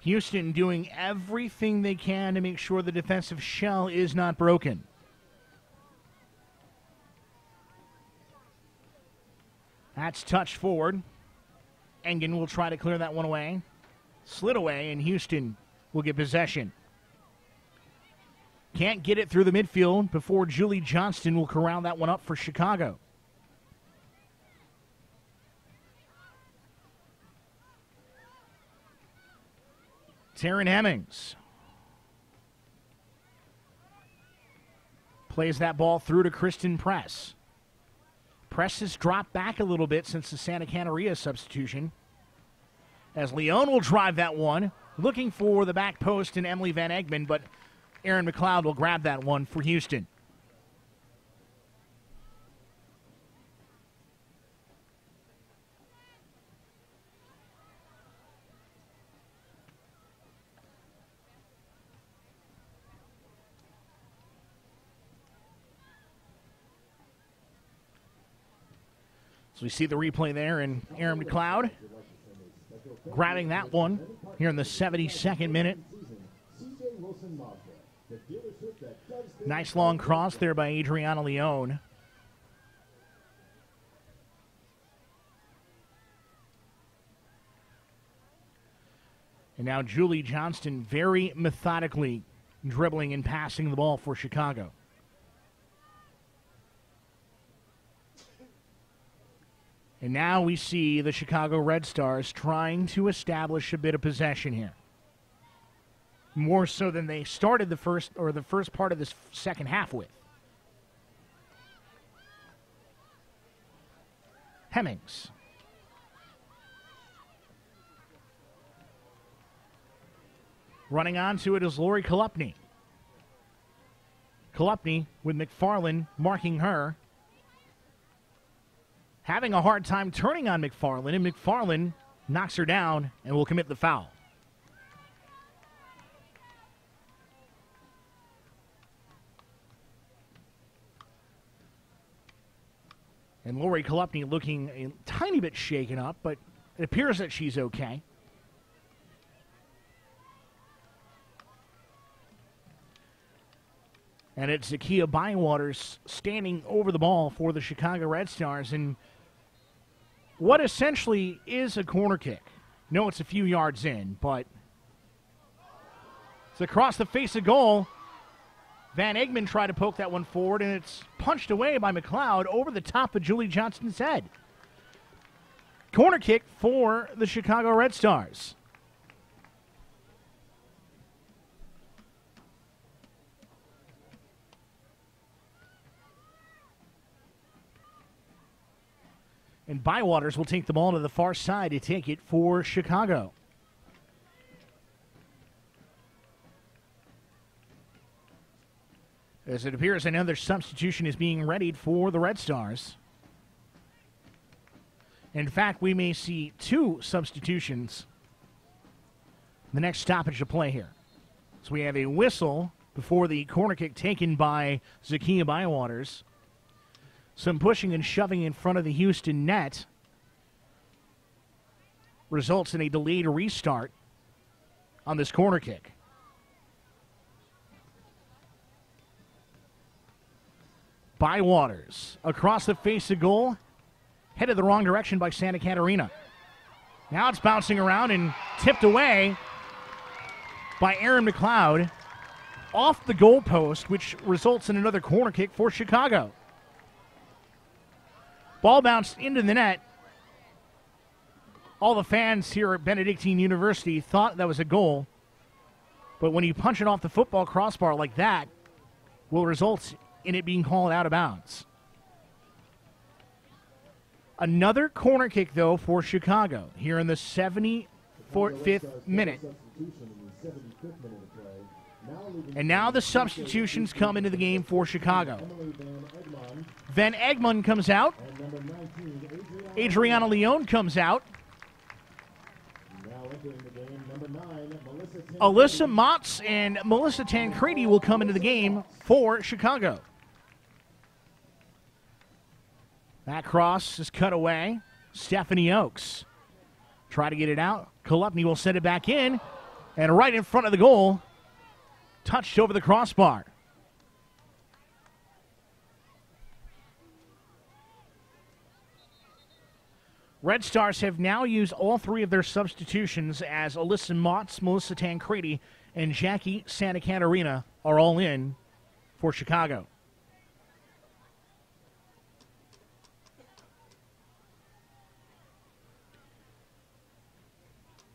Houston doing everything they can to make sure the defensive shell is not broken. That's touched forward. Engen will try to clear that one away. Slid away, and Houston will get possession. Can't get it through the midfield before Julie Johnston will corral that one up for Chicago. Taryn Hemmings plays that ball through to Kristen Press. Press has dropped back a little bit since the Santa Canaria substitution, as Leone will drive that one, looking for the back post and Emily Van Egmond, but Aaron McLeod will grab that one for Houston. So we see the replay there, and Aaron McLeod grabbing that one here in the 72nd minute. Nice long cross there by Adriana Leone. And now Julie Johnston very methodically dribbling and passing the ball for Chicago. And now we see the Chicago Red Stars trying to establish a bit of possession here. More so than they started the first part of this second half with. Hemmings. Running onto it is Lori Kolupny. Kolupny with McFarland marking her. Having a hard time turning on McFarland, and McFarland knocks her down and will commit the foul. And Lori Kolupny looking a tiny bit shaken up, but it appears that she's okay. And it's Zakiya Bywaters standing over the ball for the Chicago Red Stars in what essentially is a corner kick. No, it's a few yards in, but it's across the face of goal. Van Egmond tried to poke that one forward, and it's punched away by McLeod over the top of Julie Johnston's head. Corner kick for the Chicago Red Stars. And Bywaters will take the ball to the far side to take it for Chicago. As it appears another substitution is being readied for the Red Stars. In fact, we may see 2 substitutions the next stoppage of play here. So we have a whistle before the corner kick taken by Zakiya Bywaters. Some pushing and shoving in front of the Houston net results in a delayed restart on this corner kick. Bywaters across the face of goal, headed the wrong direction by Santa Catarina. Now it's bouncing around and tipped away by Aaron McLeod off the goalpost, which results in another corner kick for Chicago. Ball bounced into the net. All the fans here at Benedictine University thought that was a goal, but when you punch it off the football crossbar like that, will result in it being called out of bounds. Another corner kick, though, for Chicago here in the 75th minute. And now the substitutions come into the game for Chicago. Van Egmond comes out. Adriana Leone comes out. Alyssa Motz and Melissa Tancredi will come into the game for Chicago. That cross is cut away. Stephanie Oakes try to get it out. Kolupny will send it back in. And right in front of the goal, touched over the crossbar. Red Stars have now used all 3 of their substitutions as Alyssa Motz, Melissa Tancredi, and Jackie Santa Catarina are all in for Chicago.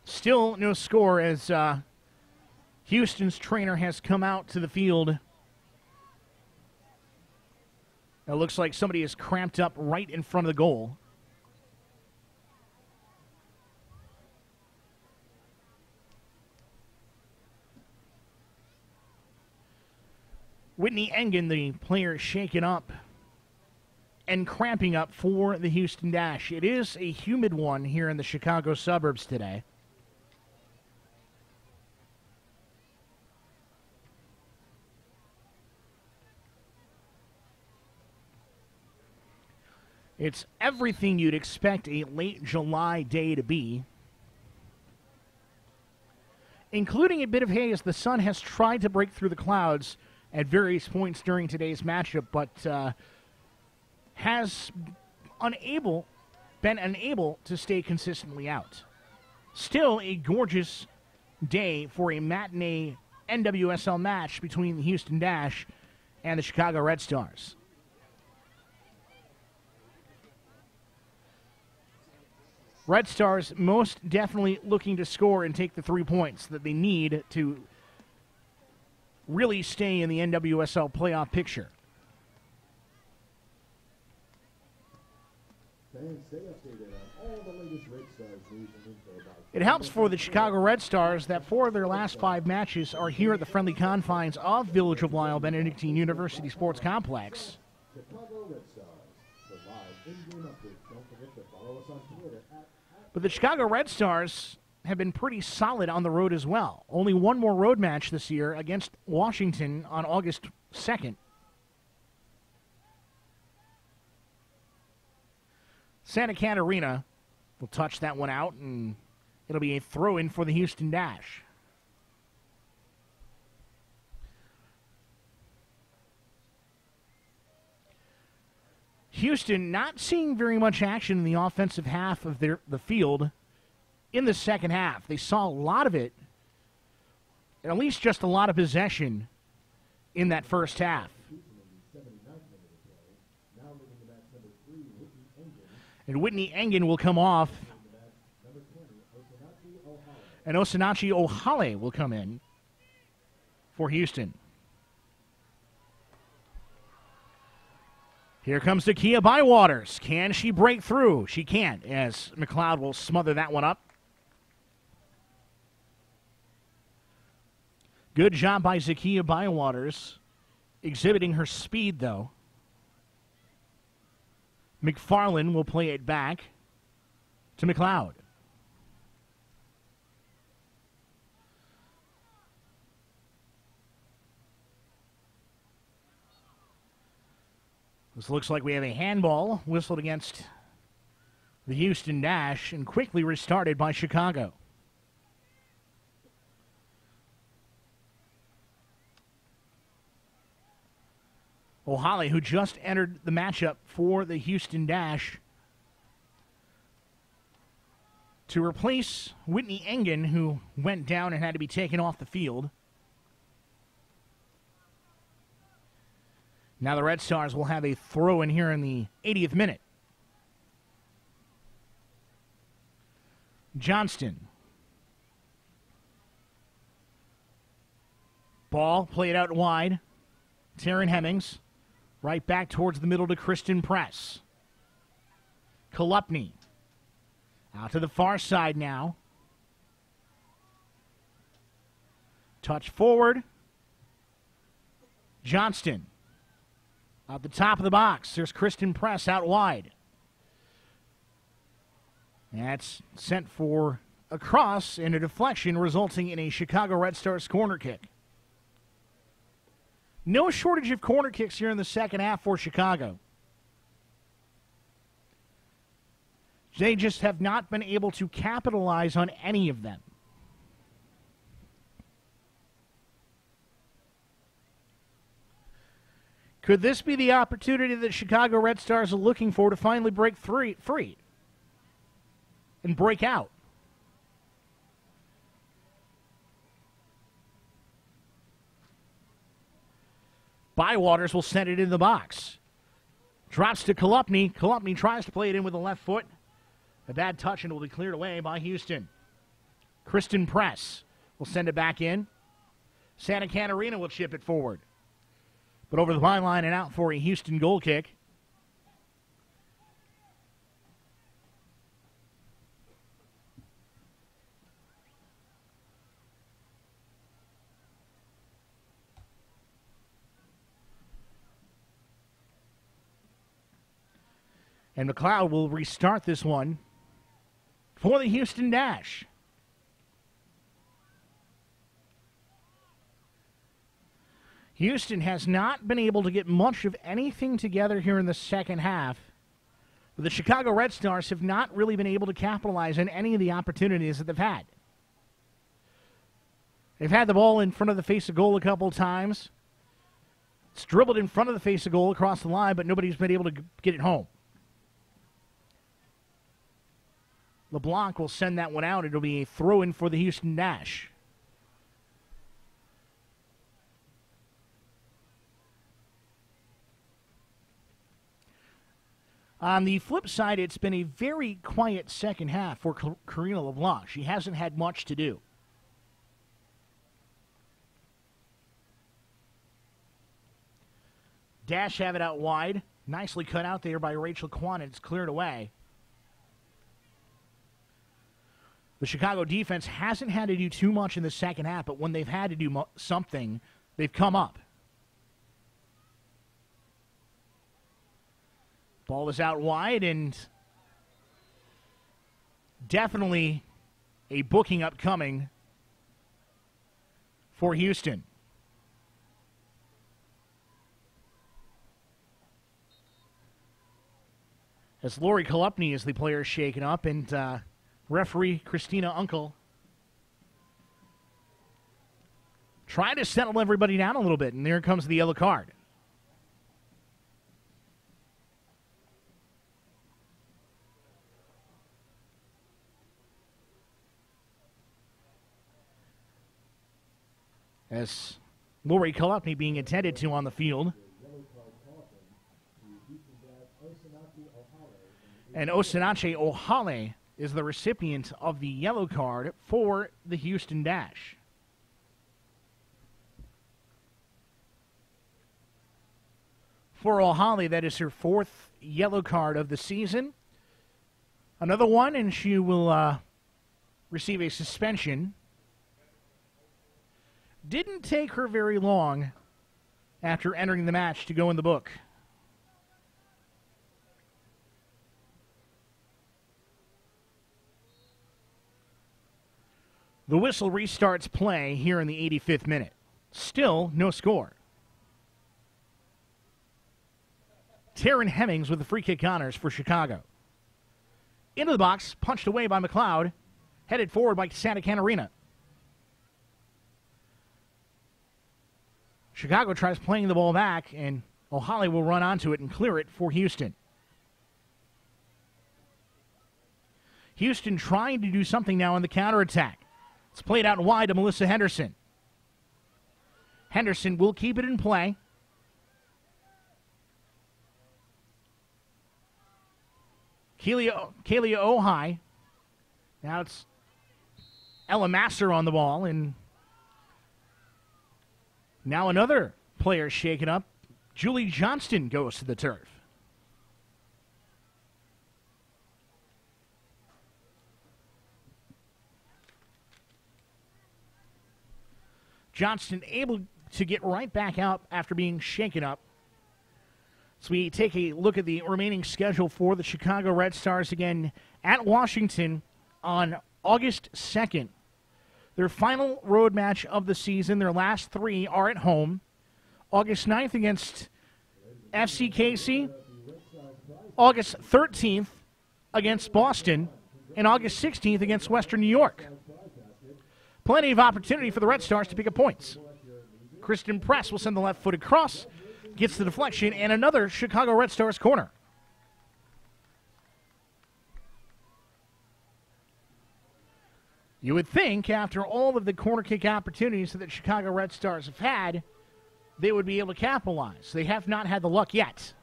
Still no score as Houston's trainer has come out to the field. It looks like somebody is cramped up right in front of the goal. Whitney Engen, the player, shaken up and cramping up for the Houston Dash. It is a humid one here in the Chicago suburbs today. It's everything you'd expect a late July day to be, including a bit of haze. The sun has tried to break through the clouds at various points during today's matchup, but has been unable to stay consistently out. Still a gorgeous day for a matinee NWSL match between the Houston Dash and the Chicago Red Stars. Red Stars most definitely looking to score and take the 3 points that they need to really stay in the NWSL playoff picture. Fans, stay updated on all the latest Red Stars news and info by It helps for the Chicago Red Stars that 4 of their last 5 matches are here at the friendly confines of Village of Lisle Benedictine University Sports Complex. Chicago Red Stars. For live in-game updates, don't forget to follow us on Twitter at But the Chicago Red Stars have been pretty solid on the road as well. Only one more road match this year against Washington on August 2nd. Santa Catarina will touch that one out, and it'll be a throw-in for the Houston Dash. Houston not seeing very much action in the offensive half of the field in the second half. They saw a lot of it, and at least just a lot of possession in that first half. And Whitney Engen will come off, and Osinachi Ohale will come in for Houston. Here comes Zakiya Bywaters. Can she break through? She can't, as McLeod will smother that one up. Good job by Zakiya Bywaters, exhibiting her speed, though. McFarland will play it back to McLeod. This looks like we have a handball whistled against the Houston Dash and quickly restarted by Chicago. Ohale, who just entered the matchup for the Houston Dash, to replace Whitney Engen, who went down and had to be taken off the field. Now the Red Stars will have a throw in here in the 80th minute. Johnston. Ball played out wide. Taryn Hemmings. Right back towards the middle to Kristen Press. Kolupny. Out to the far side now. Touch forward. Johnston. Out the top of the box. There's Kristen Press out wide. That's sent for a cross and a deflection, resulting in a Chicago Red Stars corner kick. No shortage of corner kicks here in the second half for Chicago. They just have not been able to capitalize on any of them. Could this be the opportunity that Chicago Red Stars are looking for to finally break free and break out? Bywaters will send it in the box. Drops to Kolupny. Kolupny tries to play it in with the left foot. A bad touch and it will be cleared away by Houston. Kristen Press will send it back in. Santa Catarina will chip it forward. But over the byline and out for a Houston goal kick. And McLeod will restart this one for the Houston Dash. Houston has not been able to get much of anything together here in the second half. But the Chicago Red Stars have not really been able to capitalize on any of the opportunities that they've had. They've had the ball in front of the face of goal a couple of times. It's dribbled in front of the face of goal across the line, but nobody's been able to get it home. LeBlanc will send that one out. It'll be a throw-in for the Houston Dash. On the flip side, it's been a very quiet second half for Karina LeBlanc. She hasn't had much to do. Dash have it out wide. Nicely cut out there by Rachel Kwan. It's cleared away. The Chicago defense hasn't had to do too much in the second half, but when they've had to do something, they've come up. Ball is out wide, and definitely a booking upcoming for Houston. As Lori Kolupny is the player shaken up, and referee Christina Unkel trying to settle everybody down a little bit, and there comes the yellow card. As Lori Kolupny being attended to on the field. And Osinache Ohale is the recipient of the yellow card for the Houston Dash. For Ohale, that is her 4th yellow card of the season. Another one, and she will receive a suspension. Didn't take her very long after entering the match to go in the book. The whistle restarts play here in the 85th minute. Still no score. Taryn Hemmings with the free kick honors for Chicago. Into the box, punched away by McLeod, headed forward by Santa Catarina. Chicago tries playing the ball back, and Ohale will run onto it and clear it for Houston. Houston trying to do something now on the counterattack. It's played out wide to Melissa Henderson. Henderson will keep it in play. Kelia Ohai. Now it's Ella Masser on the ball, and now another player shaken up. Julie Johnston goes to the turf. Johnston able to get right back out after being shaken up. So we take a look at the remaining schedule for the Chicago Red Stars again at Washington on August 2nd. Their final road match of the season, their last 3 are at home. August 9th against FC Casey. August 13th against Boston. And August 16th against Western New York. Plenty of opportunity for the Red Stars to pick up points. Kristen Press will send the left-footed cross. Gets the deflection, and another Chicago Red Stars corner. You would think after all of the corner kick opportunities that the Chicago Red Stars have had, they would be able to capitalize. They have not had the luck yet.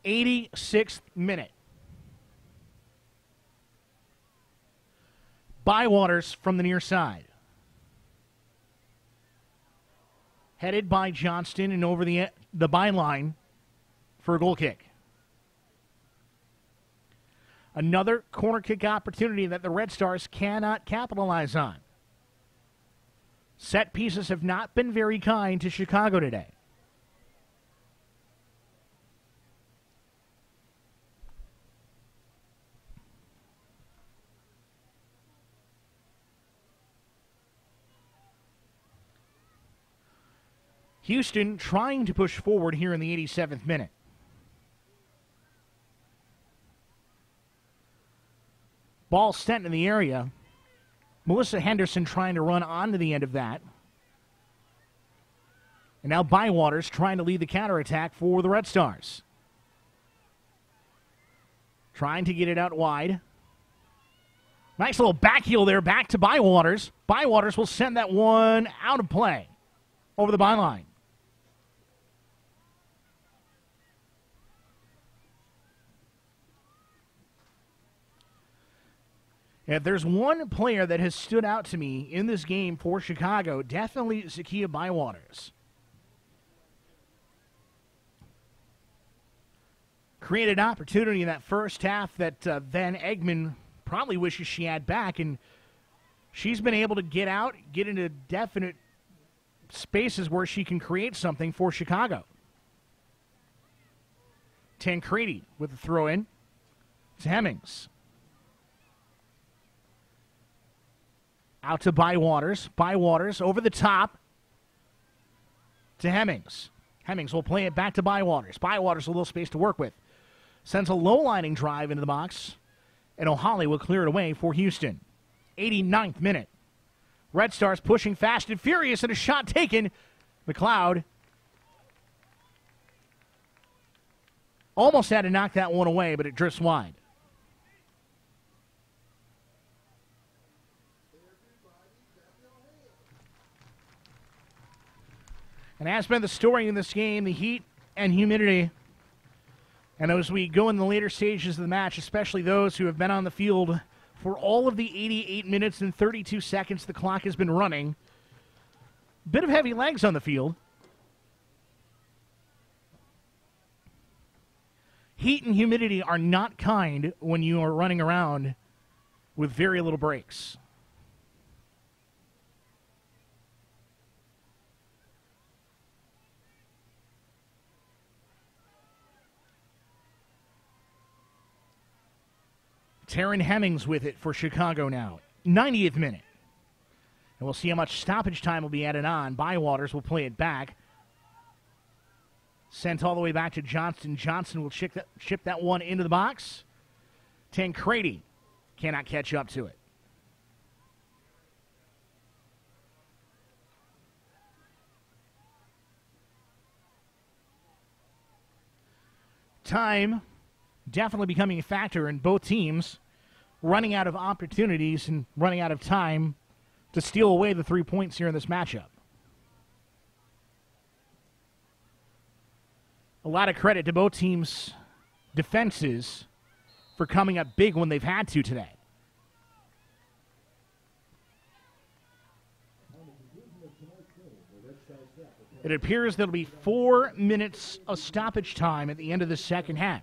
86th minute. Bywaters from the near side. Headed by Johnston and over the byline for a goal kick. Another corner kick opportunity that the Red Stars cannot capitalize on. Set pieces have not been very kind to Chicago today. Houston trying to push forward here in the 87th minute. Ball sent in the area. Melissa Henderson trying to run onto the end of that. And now Bywaters trying to lead the counterattack for the Red Stars. Trying to get it out wide. Nice little back heel there, back to Bywaters. Bywaters will send that one out of play over the byline. If there's one player that has stood out to me in this game for Chicago, definitely Zakia Bywaters. created an opportunity in that first half that Van Egmond probably wishes she had back, and she's been able to get out, get into definite spaces where she can create something for Chicago. Tancredi with the throw in. It's Hemmings. Out to Bywaters. Bywaters over the top to Hemmings. Hemmings will play it back to Bywaters. Bywaters a little space to work with. Sends a low-lining drive into the box, and O'Holly will clear it away for Houston. 89th minute. Red Stars pushing fast and furious, and a shot taken. McLeod almost had to knock that one away, but it drifts wide. And as been the story in this game, the heat and humidity. And as we go in the later stages of the match, especially those who have been on the field for all of the 88 minutes and 32 seconds the clock has been running, bit of heavy legs on the field. Heat and humidity are not kind when you are running around with very little breaks. Taryn Hemmings with it for Chicago now. 90th minute. And we'll see how much stoppage time will be added on. Bywaters will play it back. Sent all the way back to Johnston. Johnson will ship that one into the box. Tancredi cannot catch up to it. Time definitely becoming a factor in both teams running out of opportunities and running out of time to steal away the 3 points here in this matchup. A lot of credit to both teams' defenses for coming up big when they've had to today. It appears there'll be 4 minutes of stoppage time at the end of the second half.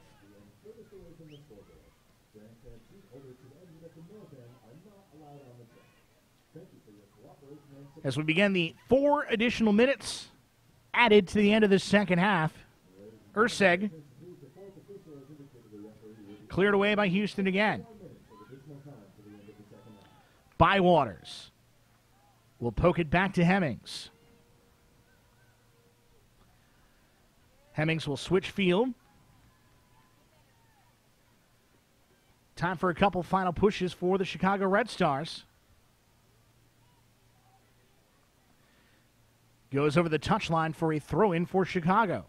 As we begin the 4 additional minutes added to the end of the second half, Urseg cleared away by Houston again. Bywaters will poke it back to Hemmings. Hemmings will switch field. Time for a couple final pushes for the Chicago Red Stars. Goes over the touchline for a throw-in for Chicago.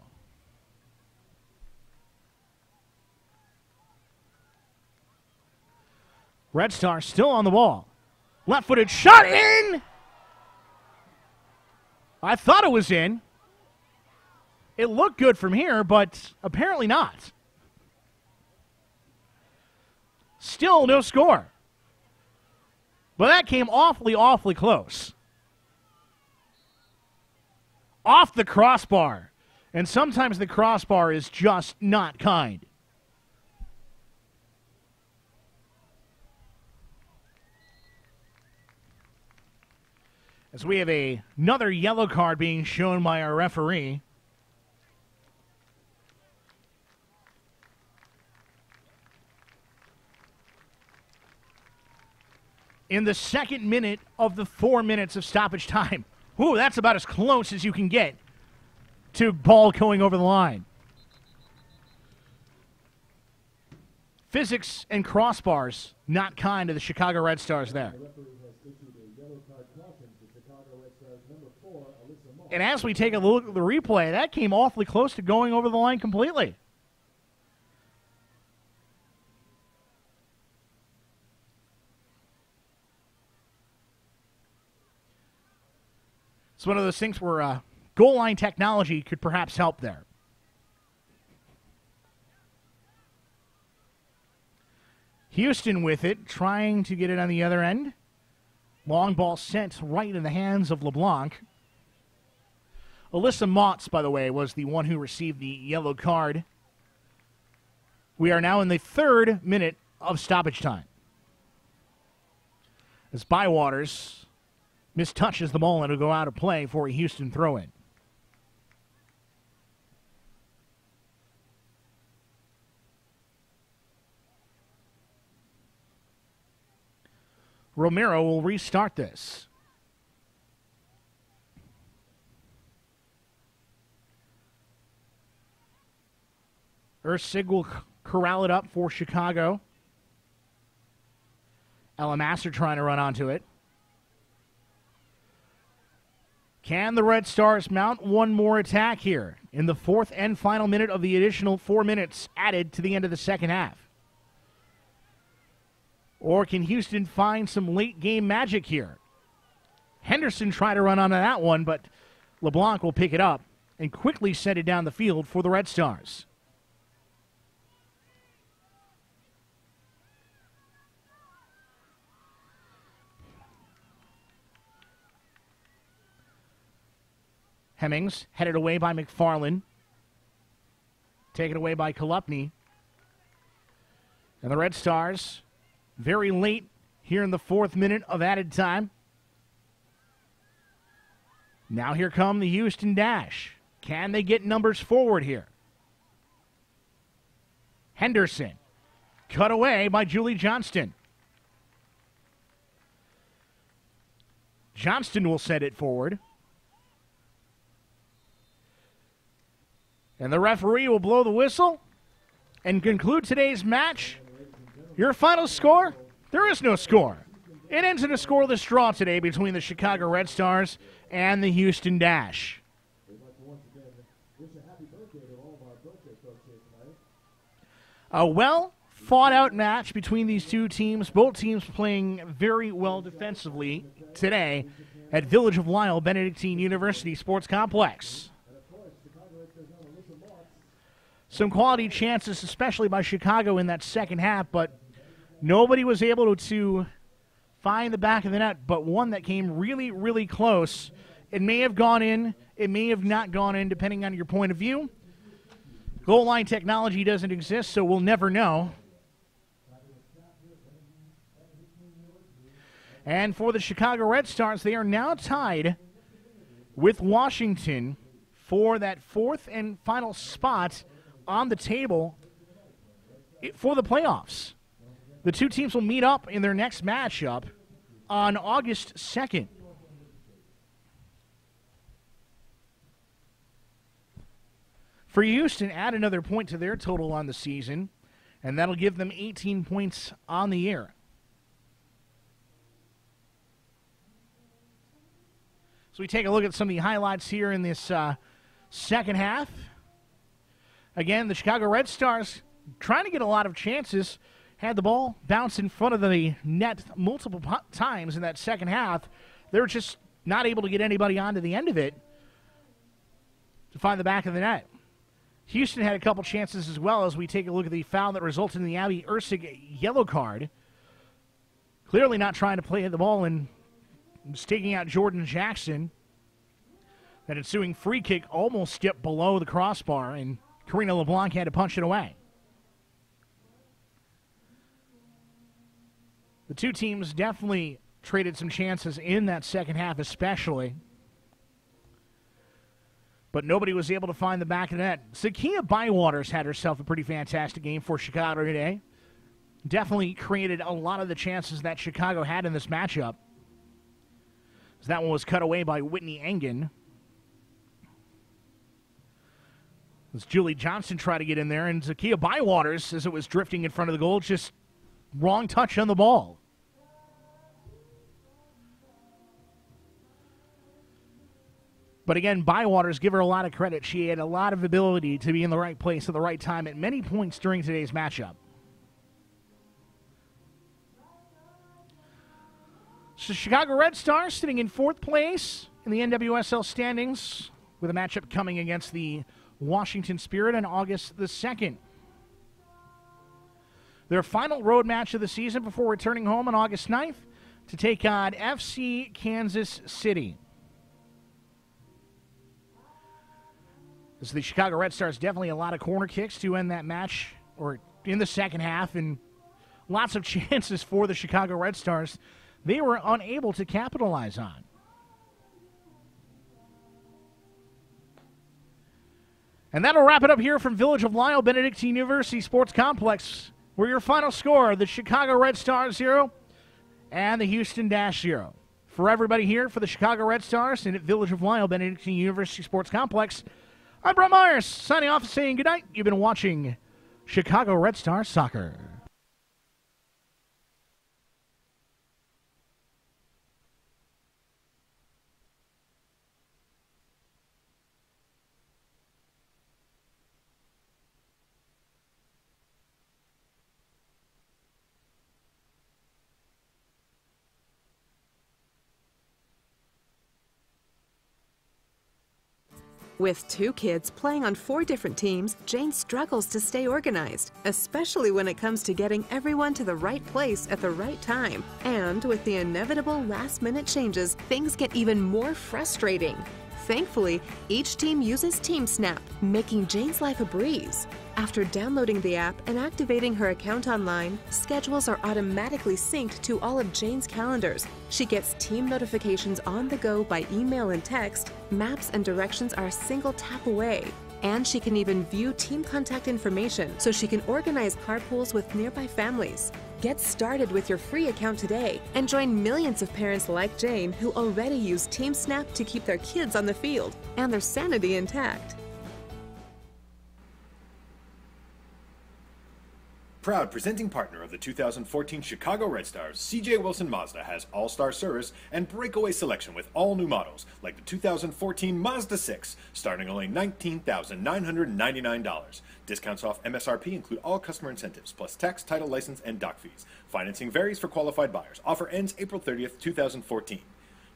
Red Stars still on the ball. Left-footed shot in! I thought it was in. It looked good from here, but apparently not. Still no score. But that came awfully, awfully close. Off the crossbar. And sometimes the crossbar is just not kind. As we have another yellow card being shown by our referee. In the second minute of the 4 minutes of stoppage time. Ooh, that's about as close as you can get to ball going over the line. Physics and crossbars not kind to the Chicago Red Stars there. And as we take a look at the replay, that came awfully close to going over the line completely. It's one of those things where goal line technology could perhaps help there. Houston with it, trying to get it on the other end. Long ball sent right in the hands of LeBlanc. Alyssa Motz, by the way, was the one who received the yellow card We are now in the 3rd minute of stoppage time. As Bywaters mistouches the ball and will go out of play for a Houston throw-in. Romero will restart this. Ursig will corral it up for Chicago. Elamasser trying to run onto it. Can the Red Stars mount one more attack here in the 4th and final minute of the additional 4 minutes added to the end of the second half? Or can Houston find some late game magic here? Henderson tried to run onto that one, but LeBlanc will pick it up and quickly send it down the field for the Red Stars. Hemmings headed away by McFarland. Taken away by Kolupny. And the Red Stars, very late here in the 4th minute of added time. Now here come the Houston Dash. Can they get numbers forward here? Henderson. Cut away by Julie Johnston. Johnston will send it forward. And the referee will blow the whistle and conclude today's match. Your final score? There is no score. It ends in a scoreless draw today between the Chicago Red Stars and the Houston Dash. A well-fought-out match between these two teams, both teams playing very well defensively today at Village of Lisle Benedictine University Sports Complex. Some quality chances, especially by Chicago in that second half, but nobody was able to find the back of the net, but one that came really, really close. It may have gone in, it may have not gone in, depending on your point of view. Goal line technology doesn't exist, so we'll never know. And for the Chicago Red Stars, they are now tied with Washington for that 4th and final spot on the table for the playoffs. The two teams will meet up in their next matchup on August 2nd. For Houston, add another point to their total on the season, and that'll give them 18 points on the year. So we take a look at some of the highlights here in this second half. Again, the Chicago Red Stars trying to get a lot of chances, had the ball bounce in front of the net multiple times in that second half. They were just not able to get anybody onto the end of it to find the back of the net. Houston had a couple chances as well as we take a look at the foul that resulted in the Abby Ursig yellow card. Clearly not trying to play the ball and taking out Jordan Jackson. That ensuing free kick almost skipped below the crossbar, and Karina LeBlanc had to punch it away. The two teams definitely traded some chances in that second half especially. But nobody was able to find the back of the net. Zakiya Bywaters had herself a pretty fantastic game for Chicago today. Definitely created a lot of the chances that Chicago had in this matchup. So that one was cut away by Whitney Engen. As Julie Johnston tried to get in there, and Zakiya Bywaters, as it was drifting in front of the goal, just wrong touch on the ball. But again, Bywaters, give her a lot of credit. She had a lot of ability to be in the right place at the right time at many points during today's matchup. So Chicago Red Stars sitting in 4th place in the NWSL standings with a matchup coming against the Washington Spirit on August the 2nd. Their final road match of the season before returning home on August 9th to take on FC Kansas City. So the Chicago Red Stars definitely a lot of corner kicks to end that match, or in the second half, and lots of chances for the Chicago Red Stars they were unable to capitalize on. And that'll wrap it up here from Village of Lisle Benedictine University Sports Complex, where your final score, the Chicago Red Stars 0 and the Houston Dash 0. For everybody here for the Chicago Red Stars and at Village of Lisle Benedictine University Sports Complex, I'm Brett Myers, signing off and saying goodnight. You've been watching Chicago Red Stars Soccer. With 2 kids playing on 4 different teams, Jane struggles to stay organized, especially when it comes to getting everyone to the right place at the right time. And with the inevitable last-minute changes, things get even more frustrating. Thankfully, each team uses TeamSnap, making Jane's life a breeze. After downloading the app and activating her account online, schedules are automatically synced to all of Jane's calendars. She gets team notifications on the go by email and text. Maps and directions are a single tap away. And she can even view team contact information so she can organize carpools with nearby families. Get started with your free account today and join millions of parents like Jane who already use TeamSnap to keep their kids on the field and their sanity intact. Proud presenting partner of the 2014 Chicago Red Stars, CJ Wilson Mazda has all-star service and breakaway selection with all new models, like the 2014 Mazda 6, starting only $19,999. Discounts off MSRP include all customer incentives, plus tax, title, license, and dock fees. Financing varies for qualified buyers. Offer ends April 30th, 2014.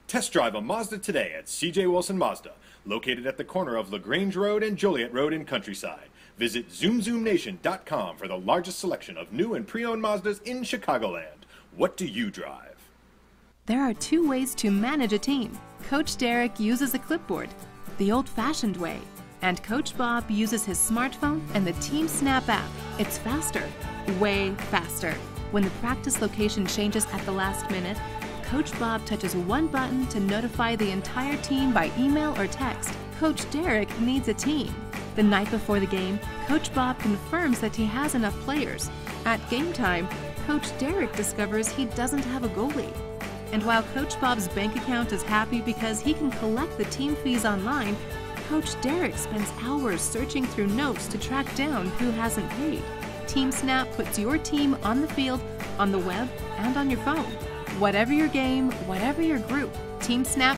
Test drive a Mazda today at CJ Wilson Mazda, located at the corner of LaGrange Road and Joliet Road in Countryside. Visit ZoomZoomNation.com for the largest selection of new and pre-owned Mazdas in Chicagoland. What do you drive? There are 2 ways to manage a team. Coach Derek uses a clipboard, the old-fashioned way, and Coach Bob uses his smartphone and the TeamSnap app. It's faster, way faster. When the practice location changes at the last minute, Coach Bob touches one button to notify the entire team by email or text. Coach Derek needs a team. The night before the game, Coach Bob confirms that he has enough players. At game time, Coach Derek discovers he doesn't have a goalie. And while Coach Bob's bank account is happy because he can collect the team fees online, Coach Derek spends hours searching through notes to track down who hasn't paid. TeamSnap puts your team on the field, on the web, and on your phone. Whatever your game, whatever your group, TeamSnap